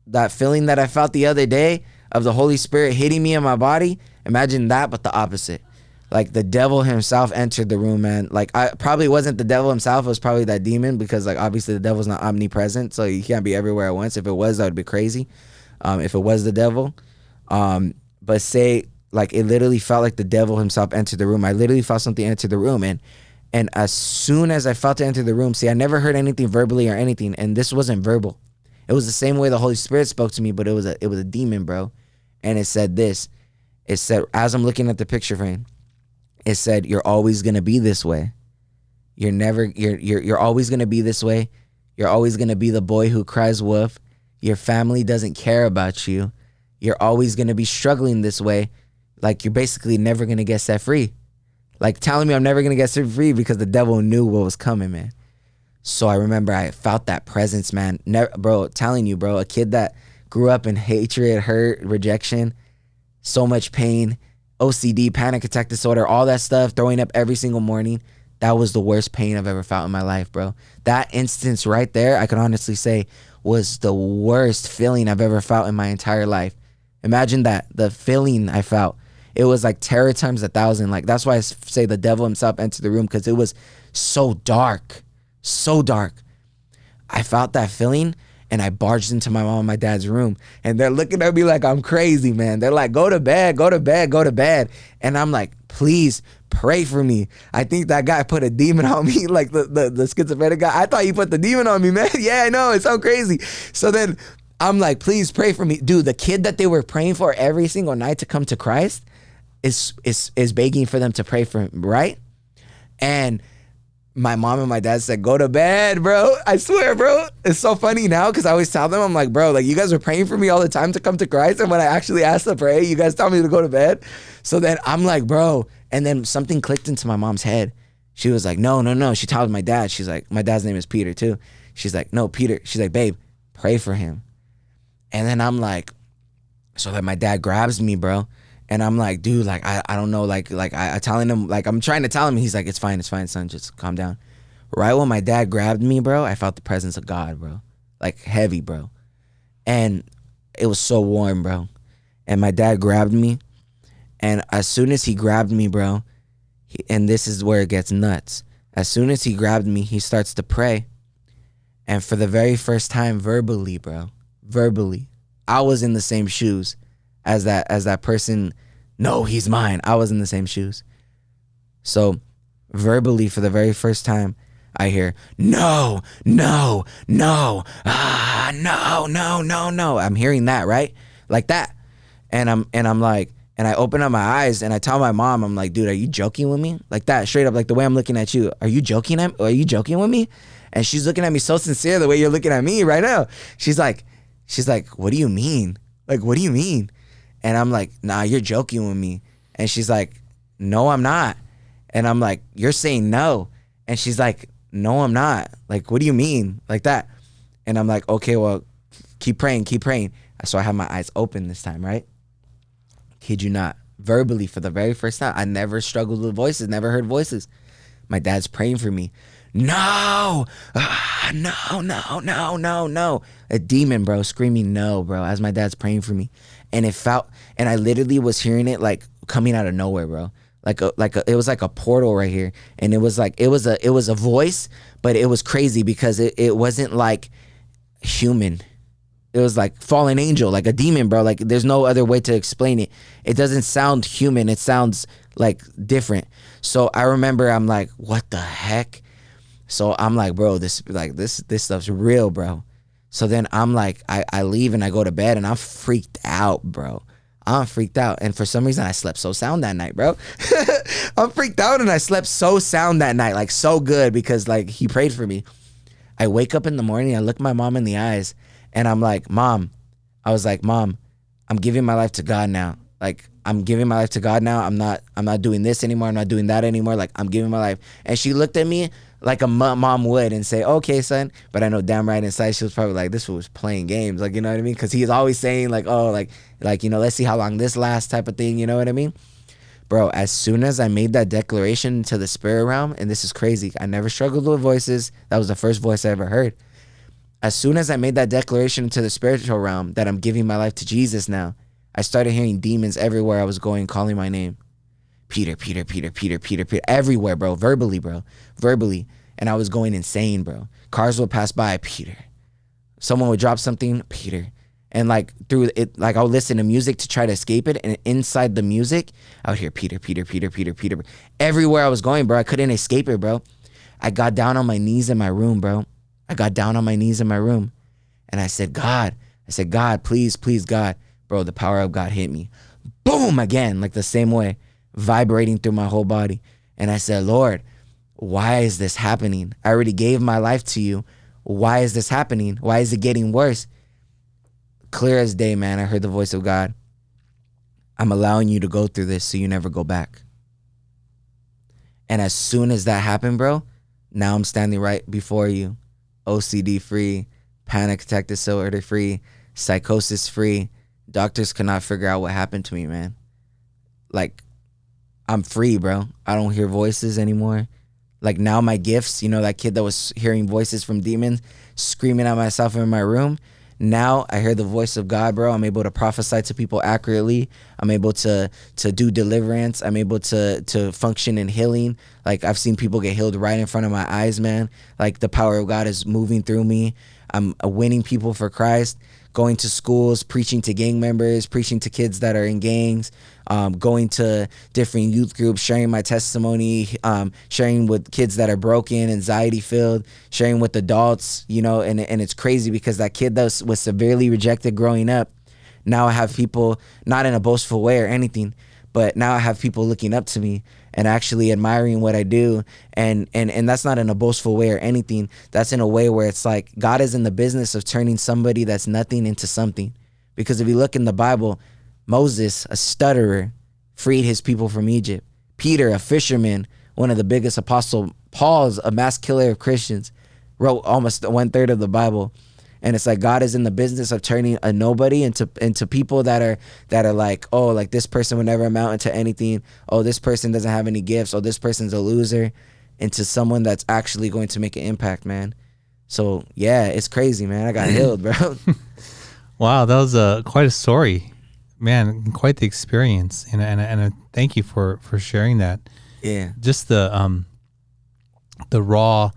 that feeling that I felt the other day of the Holy Spirit hitting me in my body, imagine that, but the opposite. Like the devil himself entered the room, man. Like I probably wasn't the devil himself. It was probably that demon, because like obviously the devil's not omnipresent, so he can't be everywhere at once. If it was, that would be crazy. If it was the devil, but say like it literally felt like the devil himself entered the room. I literally felt something enter the room, and as soon as I felt it enter the room, see, I never heard anything verbally or anything, and this wasn't verbal. It was the same way the Holy Spirit spoke to me, but it was a demon, bro. And it said this. It said, as I'm looking at the picture frame, it said, "You're always gonna be this way. You're always gonna be this way. You're always gonna be the boy who cries wolf. Your family doesn't care about you. You're always gonna be struggling this way. Like you're basically never gonna get set free." Like telling me I'm never gonna get set free because the devil knew what was coming, man. So I remember I felt that presence, man. Bro, telling you, bro, a kid that grew up in hatred, hurt, rejection, so much pain, OCD, panic attack disorder, all that stuff, throwing up every single morning. That was the worst pain I've ever felt in my life, bro. That instance right there, I can honestly say, was the worst feeling I've ever felt in my entire life. Imagine that, the feeling I felt. It was like terror times 1,000. Like that's why I say the devil himself entered the room, because it was so dark. So dark. I felt that feeling, and I barged into my mom and my dad's room, and they're looking at me like I'm crazy, man. They're like, go to bed, go to bed, go to bed. And I'm like, please pray for me. I think that guy put a demon on me, like the schizophrenic guy. I thought he put the demon on me, man. Yeah, I know, it's so crazy. So then I'm like, please pray for me. Dude, the kid that they were praying for every single night to come to Christ is begging for them to pray for him, right? And my mom and my dad said, go to bed, bro. I swear, bro. It's so funny now, because I always tell them, I'm like, bro, like you guys are praying for me all the time to come to Christ, and when I actually ask to pray, you guys tell me to go to bed. So then I'm like, bro, and then something clicked into my mom's head. She was like, no. She told my dad. She's like, my dad's name is Peter too. She's like, no, Peter. She's like, babe, pray for him. And then I'm like, so that my dad grabs me, bro. And I'm like, dude, like, I don't know, like I telling him, like, I'm trying to tell him, he's like, it's fine, son, just calm down. Right when my dad grabbed me, bro, I felt the presence of God, bro, like heavy, bro. And it was so warm, bro. And my dad grabbed me, and as soon as he grabbed me, bro, and this is where it gets nuts. As soon as he grabbed me, he starts to pray. And for the very first time, verbally, bro, I was in the same shoes as that person. No, he's mine. I was in the same shoes. So verbally, for the very first time, I hear, no, no. I'm hearing that, right? Like that. And I'm like, and I open up my eyes and I tell my mom, I'm like, dude, are you joking with me? Like that, straight up, like the way I'm looking at you. Are you joking with me? And she's looking at me so sincere the way you're looking at me right now. She's like, what do you mean? Like, what do you mean? And I'm like, nah, you're joking with me. And she's like, no, I'm not. And I'm like, you're saying no. And she's like, no, I'm not. Like, what do you mean? Like that. And I'm like, okay, well, keep praying. So I have my eyes open this time, right? Kid you not. Verbally, for the very first time, I never struggled with voices, never heard voices. My dad's praying for me. No, no. A demon, bro, screaming no, bro, as my dad's praying for me. And I literally was hearing it like coming out of nowhere, bro. It was like a portal right here. And it was a voice, but it was crazy because it wasn't like human. It was like fallen angel, like a demon, bro. Like there's no other way to explain it. It doesn't sound human. It sounds like different. So I remember I'm like, what the heck? So I'm like, bro, this stuff's real, bro. So then I'm like, I leave and I go to bed and I'm freaked out, bro. I'm freaked out. And for some reason I slept so sound that night, bro. I'm freaked out and I slept so sound that night, like so good because like he prayed for me. I wake up in the morning, I look my mom in the eyes and I'm like, Mom, I'm giving my life to God now. Like I'm giving my life to God now. I'm not doing this anymore. I'm not doing that anymore. Like I'm giving my life. And she looked at me like a mom would and say, okay, son. But I know damn right inside she was probably like, this was playing games. Like, you know what I mean? Because he's always saying like, oh, like, you know, let's see how long this lasts type of thing. You know what I mean? Bro, as soon as I made that declaration to the spirit realm, and this is crazy, I never struggled with voices. That was the first voice I ever heard. As soon as I made that declaration to the spiritual realm that I'm giving my life to Jesus now, I started hearing demons everywhere I was going calling my name. Peter, Peter, Peter, Peter, Peter, Peter, everywhere, bro, verbally, and I was going insane, bro. Cars would pass by, Peter. Someone would drop something, Peter. And like through it, like I would listen to music to try to escape it, and inside the music I would hear Peter, Peter, Peter, Peter, Peter. Everywhere I was going, bro, I couldn't escape it, bro. I got down on my knees in my room, bro. And I said, God, please, God. Bro, the power of God hit me. Boom, again, like the same way, vibrating through my whole body. And I said, Lord, why is this happening? I already gave my life to you. Why is this happening? Why is it getting worse? Clear as day, man, I heard the voice of God. I'm allowing you to go through this so you never go back. And as soon as that happened, bro, now I'm standing right before you. OCD free, panic attack disorder free, psychosis free. Doctors cannot figure out what happened to me, man. Like, I'm free, bro. I don't hear voices anymore. Like, now my gifts, you know, that kid that was hearing voices from demons, screaming at myself in my room. Now I hear the voice of God, bro. I'm able to prophesy to people accurately. I'm able to do deliverance. I'm able to function in healing. Like, I've seen people get healed right in front of my eyes, man. Like, the power of God is moving through me. I'm winning people for Christ, going to schools, preaching to gang members, preaching to kids that are in gangs, going to different youth groups, sharing my testimony, sharing with kids that are broken, anxiety filled, sharing with adults, you know, and it's crazy because that kid that was severely rejected growing up, now I have people, not in a boastful way or anything, but now I have people looking up to me and actually admiring what I do. And that's not in a boastful way or anything. That's in a way where it's like God is in the business of turning somebody that's nothing into something. Because if you look in the Bible, Moses, a stutterer, freed his people from Egypt. Peter, a fisherman, one of the biggest apostles. Paul's a mass killer of Christians, wrote almost 1/3 of the Bible. And it's like God is in the business of turning a nobody into people that are like, oh, like this person would never amount into anything. Oh, this person doesn't have any gifts. Oh, this person's a loser, into someone that's actually going to make an impact, man. So yeah, it's crazy, man. I got healed, bro. Wow, that was quite a story, man. Quite the experience, and I thank you for sharing that. Yeah, just the raw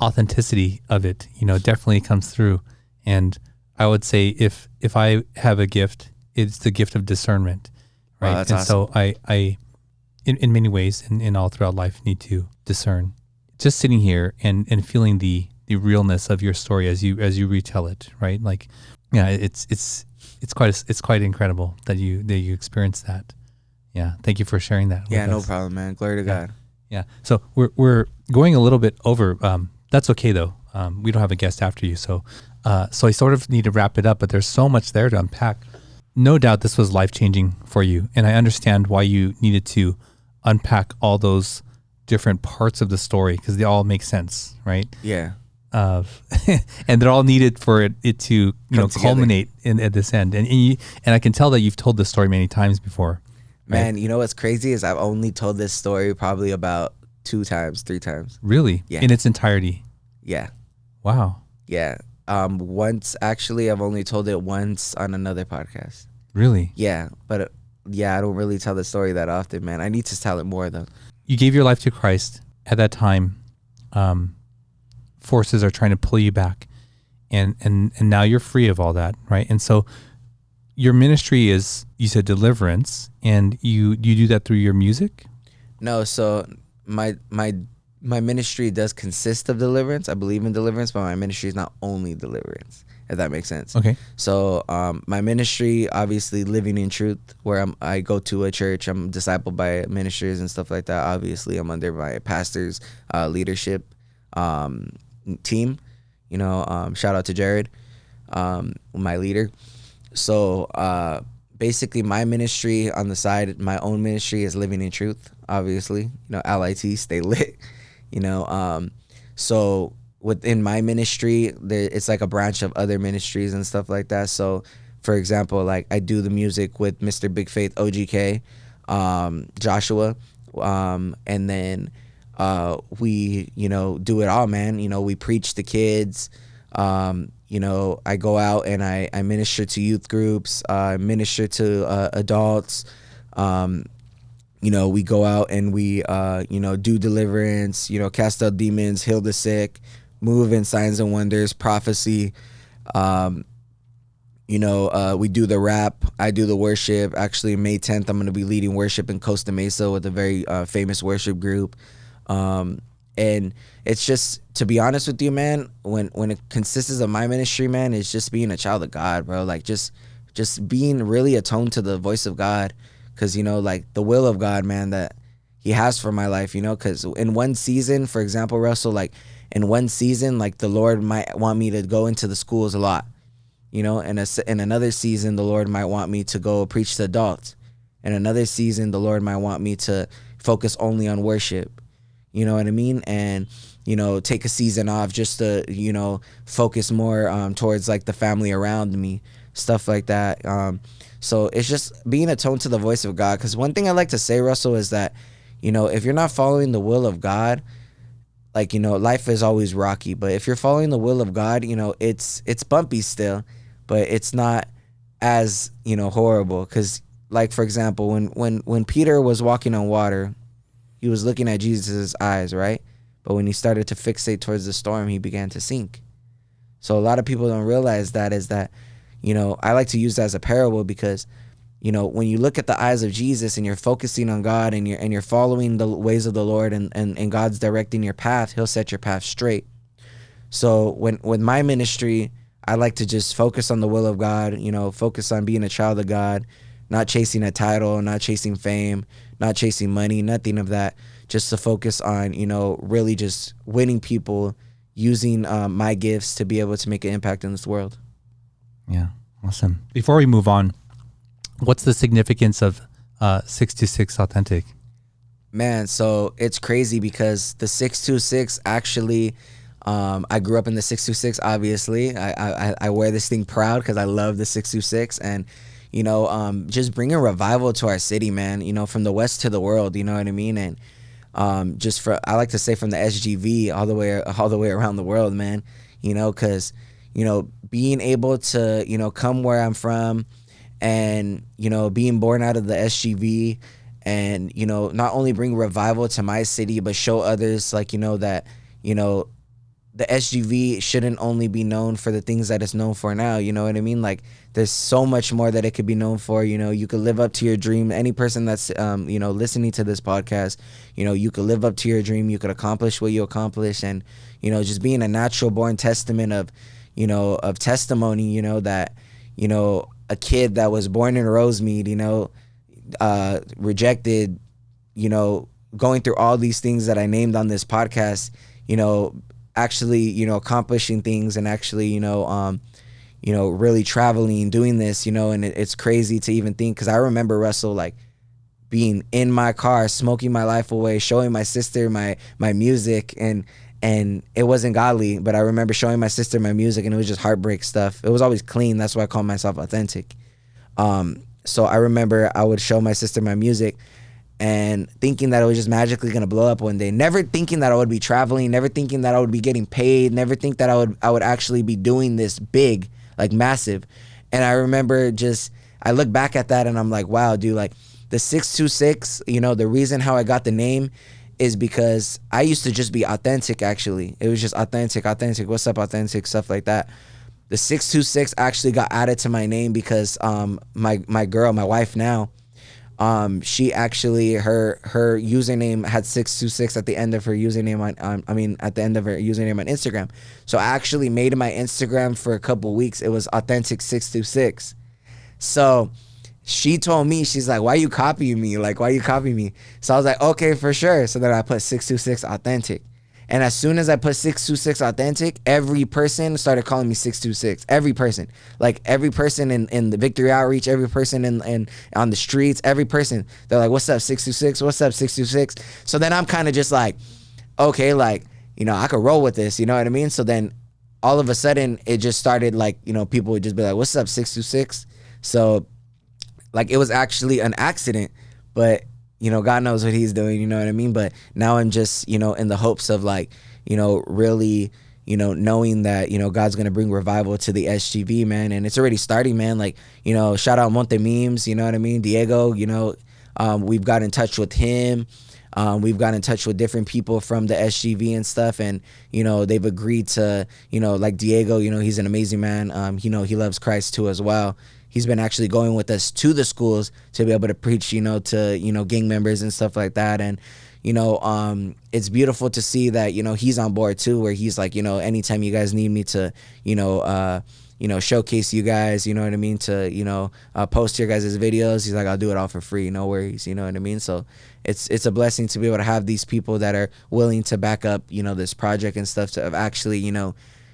authenticity of it, you know, definitely comes through. And I would say if I have a gift, it's the gift of discernment, right? Wow, that's and awesome. So I in many ways and all throughout life need to discern. Just sitting here and feeling the realness of your story as you retell it, right? Like, yeah, it's quite incredible that you experienced that. Yeah, thank you for sharing that. Yeah, with no us. problem, man. Glory to God. Yeah. So we're going a little bit over. That's okay though. We don't have a guest after you, so I sort of need to wrap it up. But there's so much there to unpack. No doubt this was life-changing for you, and I understand why you needed to unpack all those different parts of the story because they all make sense, right? Yeah. And they're all needed for it to culminate at this end. And I can tell that you've told this story many times before. Right? Man, you know what's crazy is I've only told this story probably about 2 times, 3 times. Really? Yeah. In its entirety? Yeah. Wow. Yeah. Once, actually, I've only told it once on another podcast. Really? Yeah. But yeah, I don't really tell the story that often, man. I need to tell it more though. You gave your life to Christ at that time. Forces are trying to pull you back, and now you're free of all that, right? And so your ministry is, you said, deliverance, and you do that through your music? No, so my ministry does consist of deliverance. I believe in deliverance, but my ministry is not only deliverance, if that makes sense. Okay. So my ministry, obviously, living in truth, where I go to a church, I'm discipled by ministers and stuff like that. Obviously, I'm under my pastor's leadership team. You know, shout out to Jared, my leader. So basically, my ministry on the side, my own ministry is living in truth. Obviously, you know, LIT, stay lit. You know, so within my ministry, it's like a branch of other ministries and stuff like that. So, for example, like I do the music with Mr. Big Faith, OGK, Joshua, and then we, you know, do it all, man. You know, we preach to kids. You know, I go out and I minister to youth groups, minister to adults. we go out and we, do deliverance, cast out demons, heal the sick, move in signs and wonders, prophecy. We do the rap. I do the worship. Actually, May 10th, I'm going to be leading worship in Costa Mesa with a very famous worship group. And it's just, to be honest with you, man, when it consists of my ministry, man, it's just being a child of God, bro. Like just being really attuned to the voice of God. Because, like the will of God, man, that he has for my life, because in one season, for example, Russell, like in one season, like the Lord might want me to go into the schools a lot. In another season, the Lord might want me to go preach to adults. In another season, the Lord might want me to focus only on worship. You know what I mean? And, take a season off just to, focus more towards like the family around me, stuff like that. So it's just being attuned to the voice of God. Because one thing I like to say, Russell, is that, if you're not following the will of God, like, life is always rocky. But if you're following the will of God, it's bumpy still. But it's not as, horrible. Because, like, for example, when Peter was walking on water, he was looking at Jesus' eyes, right? But when he started to fixate towards the storm, he began to sink. So a lot of people don't realize that is that, I like to use that as a parable because, when you look at the eyes of Jesus and you're focusing on God and you're following the ways of the Lord and God's directing your path, he'll set your path straight. So with my ministry, I like to just focus on the will of God, focus on being a child of God, not chasing a title, not chasing fame, not chasing money, nothing of that. Just to focus on, really just winning people, using my gifts to be able to make an impact in this world. Yeah, awesome. Before we move on, what's the significance of 626 Authentic? Man, so it's crazy because the 626 actually, I grew up in the 626, obviously. I wear this thing proud because I love the 626. And, just bringing revival to our city, man, from the west to the world, you know what I mean? And I like to say from the SGV all the way around the world, man, because, being able to, come where I'm from and, being born out of the SGV and, not only bring revival to my city, but show others like, that, the SGV shouldn't only be known for the things that it's known for now. You know what I mean? Like there's so much more that it could be known for. You could live up to your dream. Any person that's, listening to this podcast, you could live up to your dream. You could accomplish what you accomplish. And, just being a natural born testament of, of testimony, that, a kid that was born in Rosemead, rejected, going through all these things that I named on this podcast, actually, accomplishing things and actually, really traveling, doing this, and it's crazy to even think. Cause I remember Russell, like being in my car, smoking my life away, showing my sister my music and it wasn't godly, but I remember showing my sister my music and it was just heartbreak stuff. It was always clean. That's why I call myself authentic. So I remember I would show my sister my music and thinking that it was just magically going to blow up one day, never thinking that I would be traveling, never thinking that I would be getting paid, never think that I would actually be doing this big, like massive. And I remember I look back at that and I'm like, wow, dude, like the 626, the reason how I got the name is because I used to just be authentic, actually. It was just authentic, what's up, authentic, stuff like that. The 626 actually got added to my name because my girl, my wife now, she actually, her username had 626 at the end of her username at the end of her username on Instagram. So I actually made my Instagram for a couple weeks. It was authentic 626. So she told me, she's like, why you copying me? Like, why you copying me? So I was like, okay, for sure. So then I put 626 authentic. And as soon as I put 626 authentic, every person started calling me 626. Every person. Like every person in the Victory Outreach, every person in on the streets, every person. They're like, what's up, 626? What's up, 626? So then I'm kind of just like, okay, like, I could roll with this, you know what I mean? So then all of a sudden it just started like, people would just be like, what's up, 626? So like it was actually an accident, but God knows what he's doing, you know what I mean? But now I'm just, in the hopes of like, really, knowing that, God's going to bring revival to the SGV, man. And it's already starting, man. Like, shout out Monte Memes, you know what I mean? Diego, we've got in touch with him. We've got in touch with different people from the SGV and stuff, and they've agreed to, like Diego, he's an amazing man. He loves Christ too as well. He's been actually going with us to the schools to be able to preach, to gang members and stuff like that. And it's beautiful to see that he's on board too, where he's like, anytime you guys need me to showcase you guys, you know what I mean, to post your guys' videos, he's like, I'll do it all for free, no worries, you know what I mean. So it's a blessing to be able to have these people that are willing to back up this project and stuff, to actually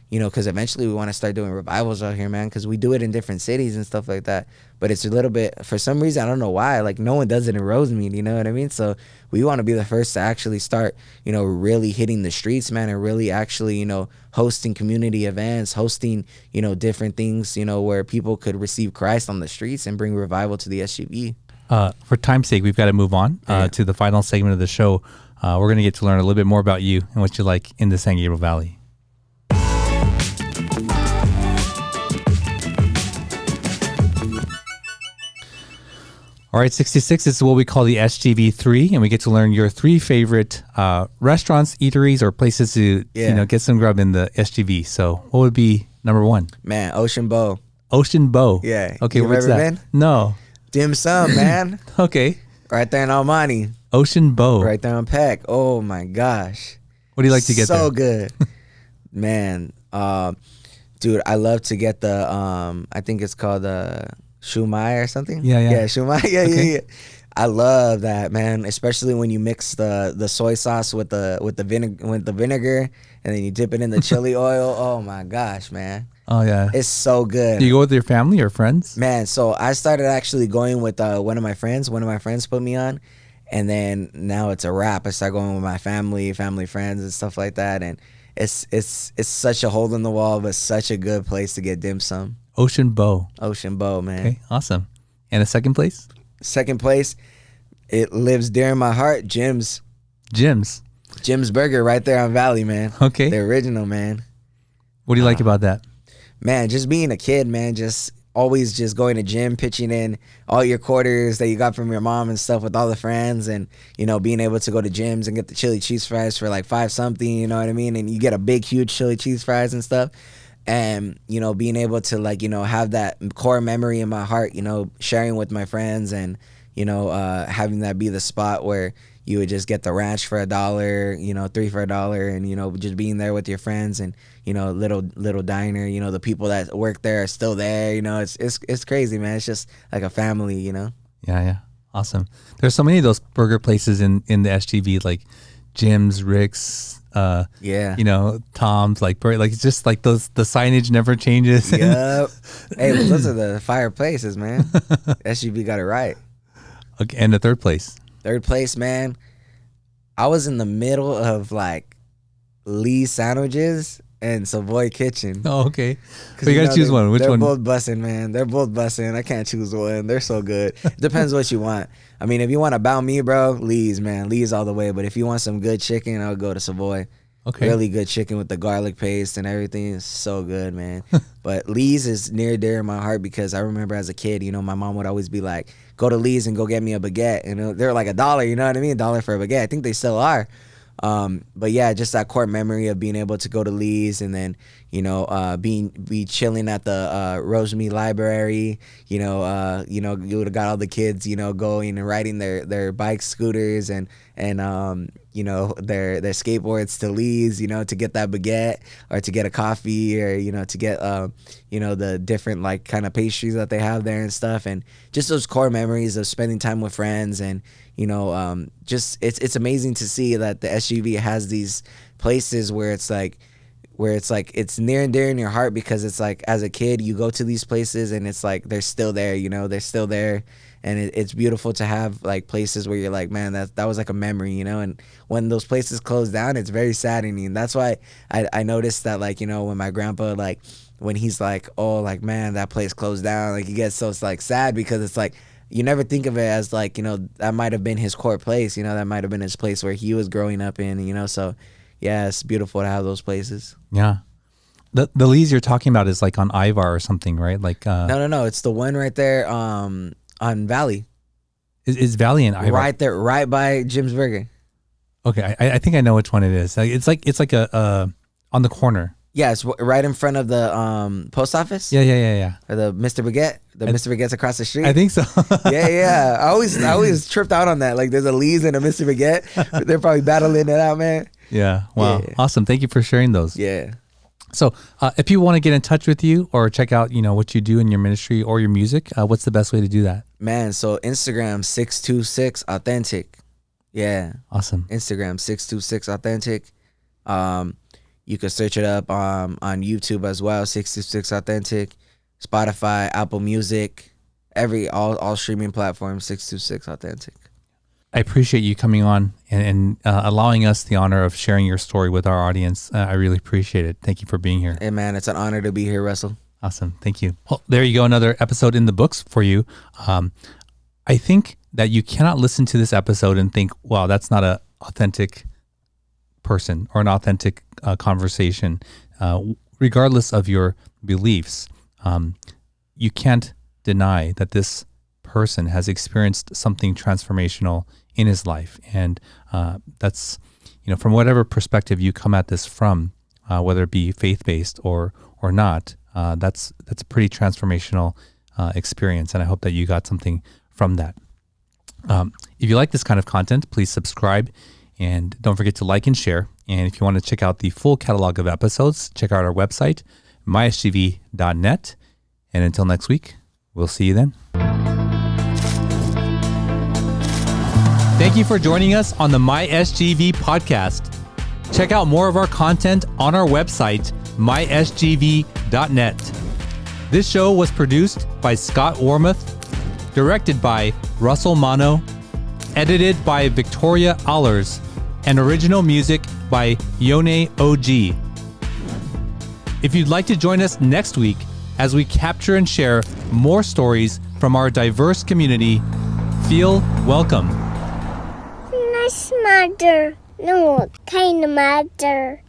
because eventually we want to start doing revivals out here, man, because we do it in different cities and stuff like that, but it's a little bit, for some reason, I don't know why, like no one does it in Rosemead, you know what I mean. So we want to be the first to actually start really hitting the streets, man, and really actually hosting community events, hosting different things where people could receive Christ on the streets and bring revival to the SGV. For time's sake, we've got to move on to the final segment of the show. We're going to get to learn a little bit more about you and what you like in the San Gabriel Valley. All right, 66 this is what we call the SGV3, and we get to learn your 3 favorite restaurants, eateries, or places to get some grub in the SGV. So what would be number 1? Man, Ocean Bow. Ocean Bow. Yeah. Okay, you what's ever that? Been? No. Dim Sum, man. Okay. Right there in Almani. Ocean Bow. Right there on Peck. Oh my gosh. What do you like to get there? So good. Man, dude, I love to get the I think it's called shumai or something. Yeah, shumai. Yeah. I love that, man, especially when you mix the soy sauce with the vinegar and then you dip it in the chili oil. Oh my gosh, man. Oh yeah. It's so good. Do you go with your family or friends? Man, so I started actually going with one of my friends. One of my friends put me on, and then now it's a wrap. I start going with my family, friends, and stuff like that, and it's such a hole in the wall, but such a good place to get dim sum. Ocean Bow, man. Okay, awesome. And a second place? Second place, it lives dear in my heart. Jim's Burger right there on Valley, man. Okay. The original, man. What do you like about that? Man, just being a kid, man, just always just going to gym, pitching in all your quarters that you got from your mom and stuff with all the friends, and being able to go to gyms and get the chili cheese fries for like 5 something, you know what I mean, and you get a big huge chili cheese fries and stuff, and being able to like have that core memory in my heart, sharing with my friends, and having that be the spot where you would just get the ranch for $1, 3 for $1, and just being there with your friends, and little diner, the people that work there are still there, it's crazy, man. It's just like a family, Yeah, awesome. There's so many of those burger places in the SGV, like Jim's, Rick's, Tom's, like it's just like the signage never changes. Yep. Hey, well, those are the fire places, man. SGV got it right. Okay, and the third place. Third place, man. I was in the middle of like Lee's Sandwiches and Savoy Kitchen. Oh, okay. So you gotta choose one. Which one? They're both bussin', man. They're both bussin'. I can't choose one. They're so good. Depends what you want. I mean, if you want to bow me, bro, Lee's, man. Lee's all the way. But if you want some good chicken, I'll go to Savoy. Okay. Really good chicken with the garlic paste and everything. It's so good, man. But Lee's is near dear in my heart because I remember as a kid, my mom would always be like, go to Lee's and go get me a baguette. They're like $1, you know what I mean? $1 for a baguette. I think they still are. But yeah, just that core memory of being able to go to Lee's and then, be chilling at the Rosemead library, you would have got all the kids, going and riding their bikes, scooters, and their skateboards to Lee's, to get that baguette or to get a coffee or, to get, the different like kind of pastries that they have there and stuff. And just those core memories of spending time with friends and, just it's amazing to see that the SGV has these places where it's it's near and dear in your heart because it's like as a kid you go to these places and it's like they're still there, they're still there, and it's beautiful to have like places where you're like, man, that was like a memory, and when those places close down, it's very saddening. That's why I noticed that like when my grandpa like when he's like, oh, like man, that place closed down, like he gets so like sad because it's like you never think of it as like, that might have been his core place, that might have been his place where he was growing up in, so yeah, it's beautiful to have those places. Yeah. The Lee's you're talking about is like on Ivar or something, right? Like No, it's the one right there on Valley. Is Valley and Ivar right there, right by Jim's Burger? Okay, I think I know which one it is. It's like a on the corner. Yeah, it's right in front of the post office. Yeah. Or the Mr. Baguette. Mr. Baguette's across the street. I think so. yeah. I always tripped out on that. Like there's a Lee's and a Mr. Baguette. They're probably battling it out, man. Yeah. Wow. Yeah. Awesome. Thank you for sharing those. Yeah. So if people want to get in touch with you or check out, what you do in your ministry or your music, what's the best way to do that? Man, so Instagram 626 authentic. Yeah. Awesome. Instagram 626 authentic. You can search it up on YouTube as well, 626 authentic, Spotify, Apple Music, all streaming platforms, 626 authentic. I appreciate you coming on and allowing us the honor of sharing your story with our audience. I really appreciate it. Thank you for being here. Hey man, it's an honor to be here, Russell. Awesome. Thank you. Well, there you go. Another episode in the books for you. I think that you cannot listen to this episode and think, wow, that's not an authentic person or an authentic conversation. Regardless of your beliefs, you can't deny that this person has experienced something transformational in his life. And that's, from whatever perspective you come at this from, whether it be faith-based or not, that's a pretty transformational experience. And I hope that you got something from that. If you like this kind of content, please subscribe and don't forget to like and share. And if you want to check out the full catalog of episodes, check out our website, mysgv.net. And until next week, we'll see you then. Thank you for joining us on the MySGV podcast. Check out more of our content on our website, mysgv.net. This show was produced by Scott Wormuth, directed by Russell Mano, edited by Victoria Allers, and original music by Yone OG. If you'd like to join us next week as we capture and share more stories from our diverse community, feel welcome. Nice mother. No, kind of mother.